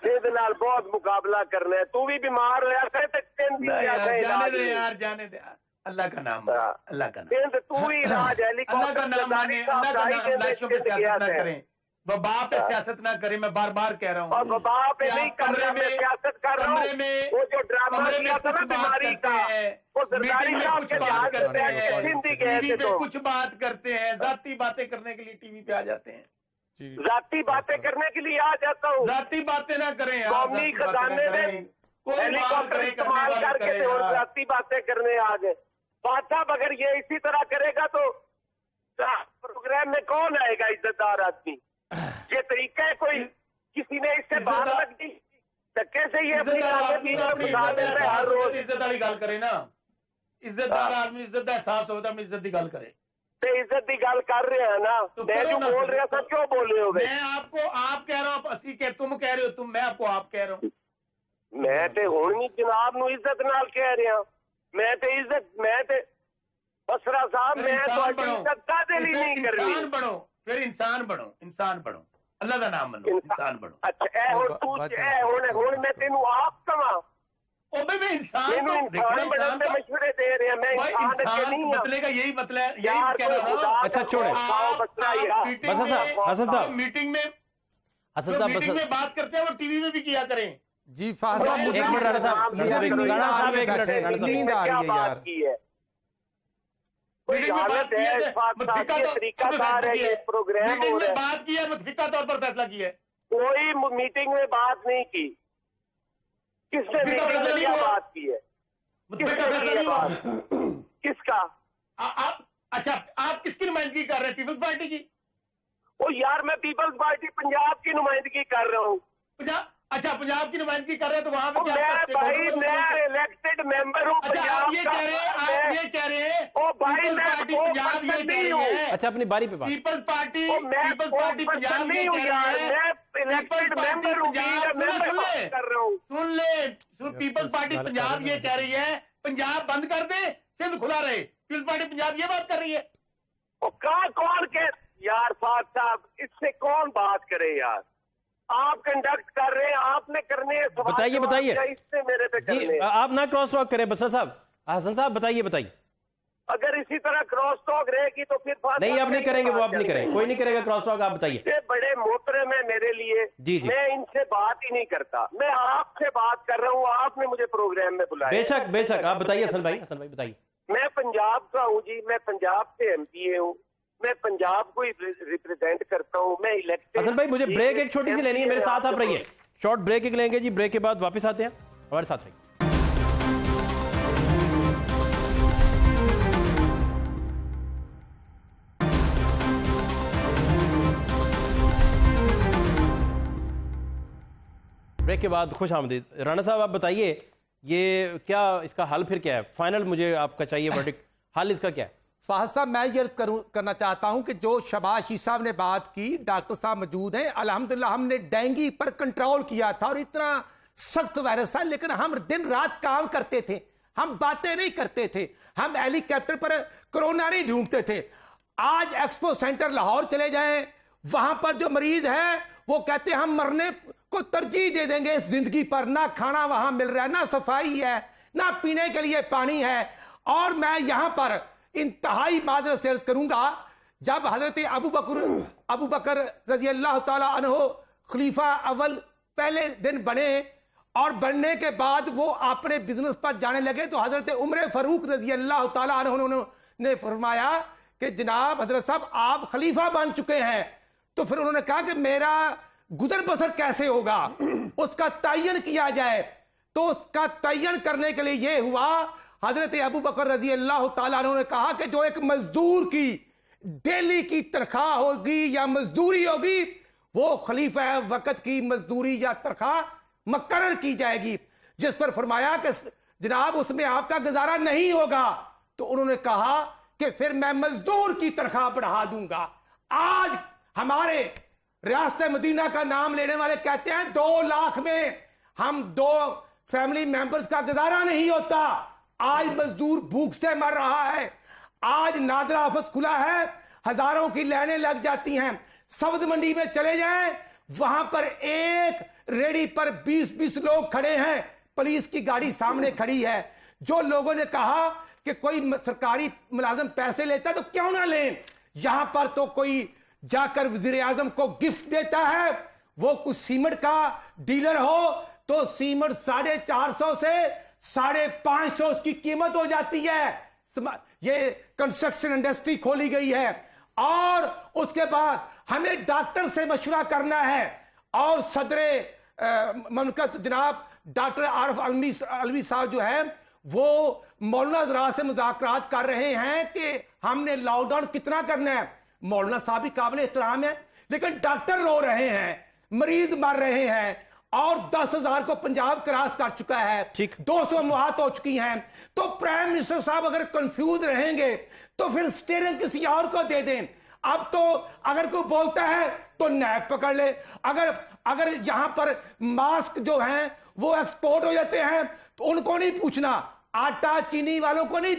سندھ نال بہت مقابلہ کرنا ہے. تو بھی بیمار ہویا تے سندھ جانے دے یار, جانے دے. اللہ کا نام, اللہ کا نام. سندھ تو ہی علاج ہیلی اللہ کا نام مانے, اللہ کا نام. لاشوں پہ سیاست نہ کریں, وبا پہ سیاست نہ کریں. میں بار بار کہہ رہا ہوں. اور وبا پہ نہیں کر رہا, میں سیاست کر رہا ہوں. وہ جو ڈرامہ کیا تھا نا بیماری کا, وہ زرداری صاحب کے جہاز پہ بیٹھ کے سندھی گئے تھے. تو کچھ بات کرتے ہیں, ذاتی باتیں کرنے کے لیے ٹی وی پہ آ جاتے ہیں. ذاتی باتیں کرنے کے لیے آ جاتا ہوں. ذاتی باتیں نہ کریں یار. قومی خزانے میں ہیلی کاپٹر استعمال کر کے تھے اور ذاتی باتیں کرنے آ گئے. بات صاحب اگر یہ اسی طرح کرے گا تو پروگرام میں کون آئے گا عزت دار آدمی؟ یہ طریقہ ہے کوئی کسی نے اس سے باہر رکھ دی دھکے سے. یہ اپنی ہر روز عزت والی گل کرے نا. عزت دار آدمی عزت کا احساس ہوتا ہے, عزت کی گل کرے. عزت کی گل کر رہے ہیں نا, میں جو بول رہا تھا کیوں بول رہے ہو؟ میں آپ کو آپ کہہ رہا ہوں, اسی کہ تم کہہ رہے ہو تم, میں آپ کو آپ کہہ رہا ہوں. میں تے ہن بھی جناب نو عزت نال کہہ رہا ہوں. میں تے عزت, میں تے بصرہ صاحب میں تو عزت کا دل ہی نہیں کر رہی. انسان بنو, پھر انسان بنو, انسان بنو. اللہ کا نام منو, انسان بنو. اچھا اے ہن تو اے ہن میں تینوں آپ کہاں ओ भाई मैं इंसान मैंने इंसान बनने मशवरे दे रहे हैं, मैं इंसान के नहीं हूं। बदले का यही मतलब है, यार यही कह रहा हूं। अच्छा छोड़े हसन साहब मीटिंग में हसन साहब मीटिंग में बात करते हैं वो टीवी में भी किया करें। जी फाज साहब एक मिनट राणा साहब मुझे भी नींद आ रही है, बैठे नींद आ रही है यार। कोई हालत है इस बात का, ये तरीकाकार है, ये प्रोग्राम हो रहा है। बात की है, मुतफिका तौर पर फैसला किया है। कोई मीटिंग में बात नहीं की, किसने मीटिंग में क्या बात की है, किसने की है बात, किसका? आप अच्छा आप किसकी नुमाइंदगी कर रहे हैं? पीपल्स पार्टी की? ओ यार मैं पीपल्स पार्टी पंजाब की नुमाइंदगी कर रहा हूँ। अच्छा पंजाब की नुमाइंदगी कर रहे हैं तो वहां पे क्या भाई मैं इलेक्टेड मेंबर हूँ। अच्छा आप ये कह रहे हैं ओ भाई मैं पार्टी पंजाब ये कह रही है। अच्छा अपनी बारी पे बात। पीपल्स पार्टी पंजाब नहीं हूँ यार, मैं इलेक्टेड मेंबर हूँ, कर रहा हूँ। सुन ले, पीपल्स पार्टी पंजाब ये कह रही है पंजाब बंद कर दे, सिंध खुला रहे। पीपल्स पार्टी पंजाब ये बात कर रही है। कौन कह यार फाद साहब, इससे कौन बात करे यार? आप कंडक्ट कर रहे हैं, आपने करने हैं, बताइए इससे मेरे पे करने हैं। आप ना क्रॉस टॉक करें बसर साहब। हसन साहब बताइए। अगर इसी तरह क्रॉस टॉक रहेगी तो फिर नहीं आप नहीं करेंगे, वो आप नहीं करेंगे, कोई नहीं करेगा क्रॉस टॉक। आप बताइए। ये बड़े मोहतरम है मेरे लिए, जी मैं इनसे बात ही नहीं करता, मैं आपसे बात कर रहा हूँ, आपने मुझे प्रोग्राम में बुलाया। बेशक आप बताइए हसन भाई बताइए। मैं पंजाब का हूँ जी, मैं पंजाब से एमपीए हूँ, मैं पंजाब को रिप्रेजेंट करता हूँ, मैं इलेक्टेड। हसन भाई मुझे ब्रेक एक छोटी सी लेनी है, मेरे साथ आप रहिए। शॉर्ट ब्रेक एक लेंगे जी, ब्रेक के बाद वापस आते हैं, हमारे साथ रहिए। ब्रेक के बाद खुश आमदीद। राणा साहब आप बताइए ये क्या इसका हल फिर क्या है? फाइनल मुझे आपका चाहिए वर्डिक्ट, हल इसका क्या है? फाहद साहब मैं ये करना चाहता हूं कि जो शहबाज शीख साहब ने बात की, डॉक्टर साहब मौजूद हैं, अल्हम्दुलिल्लाह हमने डेंगू पर कंट्रोल किया था और इतना सख्त वायरस था, लेकिन हम दिन रात काम करते थे, हम बातें नहीं करते थे, हम हेलीकॉप्टर पर कोरोना नहीं ढूंढते थे। आज एक्सपो सेंटर लाहौर चले जाएं, वहां पर जो मरीज है वो कहते हैं हम मरने को तरजीह दे देंगे इस जिंदगी पर, ना खाना वहां मिल रहा है, ना सफाई है, ना पीने के लिए पानी है। और मैं यहां पर इंतहाई माजरत से अर्ज करूंगा, जब हजरत अबू बकर रजी अल्लाह ताला अन्हो खलीफा अव्वल पहले दिन बने और बनने के बाद वो अपने बिजनेस पर जाने लगे, तो हजरत उमर फारूक रजी अल्लाह ताला अन्हो ने फरमाया कि जनाब हजरत साहब आप खलीफा बन चुके हैं, तो फिर उन्होंने कहा कि मेरा गुजर बसर कैसे होगा, उसका तयन किया जाए। तो उसका तयन करने के लिए यह हुआ, हजरत अबू बकर रजी अल्लाह ताला अन्हु ने कहा कि जो एक मजदूर की डेली की तनख्वाह होगी या मजदूरी होगी, वो खलीफा वक्त की मजदूरी या तनख्वाह मुकर्रर की जाएगी, जिस पर फरमाया कि जनाब उसमें आपका गुजारा नहीं होगा। तो उन्होंने कहा कि फिर मैं मजदूर की तनख्वाह बढ़ा दूंगा। आज हमारे रियासत मदीना का नाम लेने वाले कहते हैं 2 लाख में हम 2 फैमिली मेंबर्स का गुजारा नहीं होता। आज मजदूर भूख से मर रहा है। आज नादरा आफत खुला है, हजारों की लाइनें लग जाती हैं। सब्ज मंडी में चले जाएं, वहां पर एक रेडी पर 20-20 लोग खड़े हैं, पुलिस की गाड़ी सामने खड़ी है। जो लोगों ने कहा कि कोई सरकारी मुलाजिम पैसे लेता है तो क्यों ना लें, यहां पर तो कोई जाकर वजीर आजम को गिफ्ट देता है, वो कुछ सीमेंट का डीलर हो तो सीमेंट 450 से 550 उसकी कीमत हो जाती है। ये कंस्ट्रक्शन इंडस्ट्री खोली गई है और उसके बाद हमें डॉक्टर से मशवरा करना है और सदरे ममलकत जनाब डॉक्टर आरिफ अलवी साहब जो है वो मौलाना हज़रात से मुज़ाकरात कर रहे हैं कि हमने लॉकडाउन कितना करना है। मौलाना साहब भी काबिल एहतराम है, लेकिन डॉक्टर रो रहे हैं, मरीज मर रहे हैं और 10,000 को पंजाब क्रॉस कर चुका है, 200 मौत हो चुकी हैं। तो प्राइम मिनिस्टर साहब अगर कंफ्यूज रहेंगे तो फिर स्टीयरिंग किसी और को दे दें। अब तो अगर कोई बोलता है तो नैब पकड़ ले। अगर यहां पर मास्क जो हैं वो एक्सपोर्ट हो जाते हैं तो उनको नहीं पूछना, आटा चीनी वालों को नहीं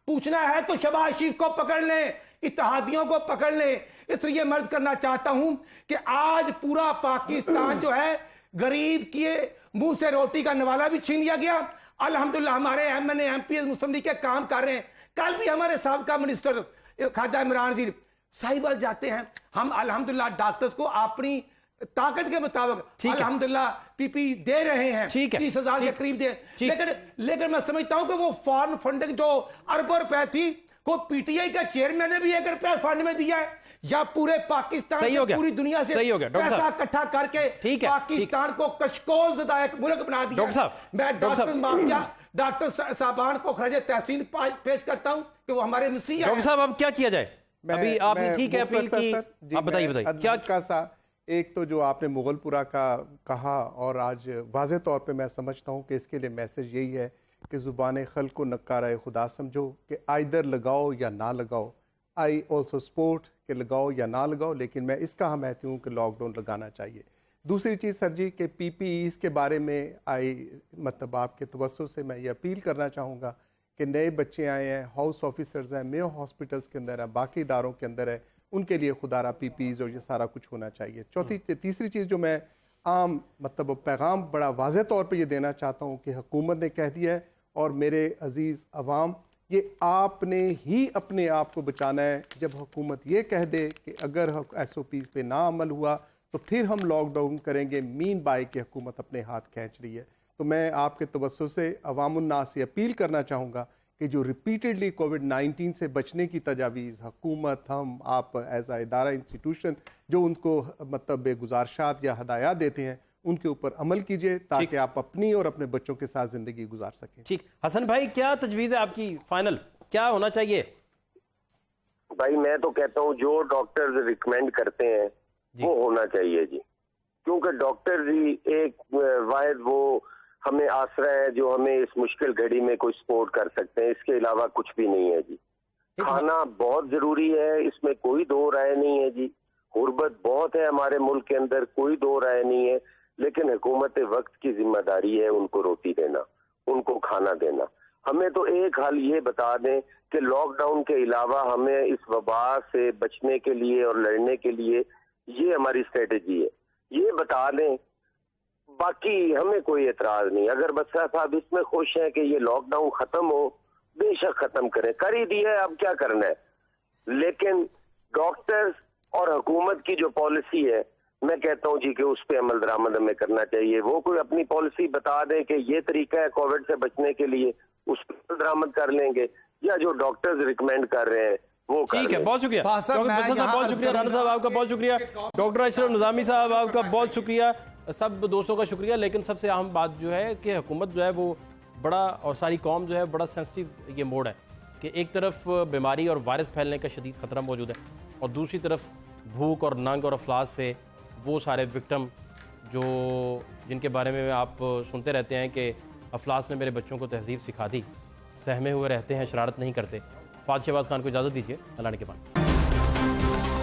पूछना है तो शहबाज शरीफ को पकड़ लें, इत्तेहादियों को पकड़ लें। इसलिए मर्ज करना चाहता हूं कि आज पूरा पाकिस्तान जो है गरीब के मुंह से रोटी का नवाला भी छीन लिया गया। अल्हम्दुलिल्लाह हमारे एमएनए एमपी मुस्लिम लीग के काम कर रहे हैं। कल भी हमारे साबका मिनिस्टर ख्वाजा इमरान जी साहिवाल जाते हैं। हम अल्हम्दुलिल्लाह डॉक्टर्स को अपनी ताकत के मुताबिक अल्हम्दुलिल्लाह पीपी दे रहे हैं, 30,000 के करीब दे। लेकिन मैं समझता हूं कि वो फॉरेन फंडिंग जो अरबों रुपए थी को पीटीआई का चेयरमैन ने भी 1 रुपया फंड में दिया है, या पूरे पाकिस्तान से पूरी दुनिया से पैसा इकट्ठा करके पाकिस्तान को कशकोल ज़दा एक मुल्क बना दिया। मैं डॉक्टर माफिया डॉक्टर साहबान को खराज तहसीन पेश करता हूं कि वो हमारे मसीहा। डॉक्टर साहब अब क्या किया जाए? अभी आपने ठीक है अपील की, आप बताइए क्या का एक तो जो आपने मुगलपुरा का कहा, और आज वाज़ेह तौर पे मैं समझता हूँ कि इसके लिए मैसेज यही है कि ज़ुबान खल को नक्कारा खुदा समझो कि आइदर लगाओ या ना लगाओ। आई ऑल्सो सपोर्ट कि लगाओ या ना लगाओ, लेकिन मैं इसका हमायती हूँ कि लॉकडाउन लगाना चाहिए। दूसरी चीज़ सर जी कि PPEs के बारे में मतलब आपके तवज्जो से मैं ये अपील करना चाहूँगा कि नए बच्चे आए हैं, हाउस ऑफिसर्स हैं, मेयो हॉस्पिटल्स के अंदर है, बाकी इदारों के अंदर है, उनके लिए खुदारा PPEs और ये सारा कुछ होना चाहिए। तीसरी चीज़ जो मैं आम मतलब पैगाम बड़ा वाज़ेह तौर पे ये देना चाहता हूँ कि हुकूमत ने कह दिया है, और मेरे अजीज़ अवाम, ये आपने ही अपने आप को बचाना है। जब हुकूमत ये कह दे कि अगर SOPs पे ना अमल हुआ तो फिर हम लॉकडाउन करेंगे, मीन बाय कि हुकूमत अपने हाथ खींच रही है। तो मैं आपके तवज्जो से अवामुन्नास से अपील करना चाहूँगा कि जो रिपीटेडली कोविड-19 से बचने की तजावीज़ हुकूमत, हम, आप एज आ इदारा इंस्टीट्यूशन जो उनको मतलब गुजारिशात या हदायत देते हैं उनके ऊपर अमल कीजिए, ताकि आप अपनी और अपने बच्चों के साथ जिंदगी गुजार सकें। ठीक, हसन भाई क्या तजवीज़ है आपकी फाइनल, क्या होना चाहिए? भाई मैं तो कहता हूँ जो डॉक्टर्स रिकमेंड करते हैं वो होना चाहिए जी, क्योंकि डॉक्टर जी एक वाहिद वो हमें आसरा है जो हमें इस मुश्किल घड़ी में कोई सपोर्ट कर सकते हैं, इसके अलावा कुछ भी नहीं है जी। खाना बहुत जरूरी है, इसमें कोई दो राय नहीं है जी। गुर्बत बहुत है हमारे मुल्क के अंदर, कोई दो राय नहीं है, लेकिन हुकूमत वक्त की जिम्मेदारी है उनको रोटी देना, उनको खाना देना। हमें तो एक हाल ये बता दें कि लॉकडाउन के अलावा हमें इस वबा से बचने के लिए और लड़ने के लिए ये हमारी स्ट्रेटेजी है, ये बता दें। बाकी हमें कोई एतराज नहीं। अगर बदशाह साहब इसमें खुश हैं कि ये लॉकडाउन खत्म हो, बेशक खत्म करें, कर ही दिया है, अब क्या करना है। लेकिन डॉक्टर्स और हुकूमत की जो पॉलिसी है, मैं कहता हूं जी कि उस पर अमल दरामद हमें करना चाहिए। वो कोई अपनी पॉलिसी बता दे कि ये तरीका है कोविड से बचने के लिए, उस पर अमल दरामद कर लेंगे, या जो डॉक्टर्स रिकमेंड कर रहे हैं वो ठीक है। बहुत शुक्रिया बहुत शुक्रिया, राणा साहब आपका बहुत शुक्रिया, डॉक्टर अशरफ निज़ामी साहब आपका बहुत शुक्रिया, सब दोस्तों का शुक्रिया। लेकिन सबसे अहम बात जो है कि हुकूमत जो है वो बड़ा, और सारी कौम जो है बड़ा सेंसिटिव ये मोड है कि एक तरफ बीमारी और वायरस फैलने का शदीद खतरा मौजूद है, और दूसरी तरफ भूख और नंग और अफलास से वो सारे विक्टिम जो जिनके बारे में आप सुनते रहते हैं कि अफलास ने मेरे बच्चों को तहजीब सिखा दी, सहमे हुए रहते हैं, शरारत नहीं करते। फात शहबाज खान को इजाज़त दीजिए, अल्लाह के बाद।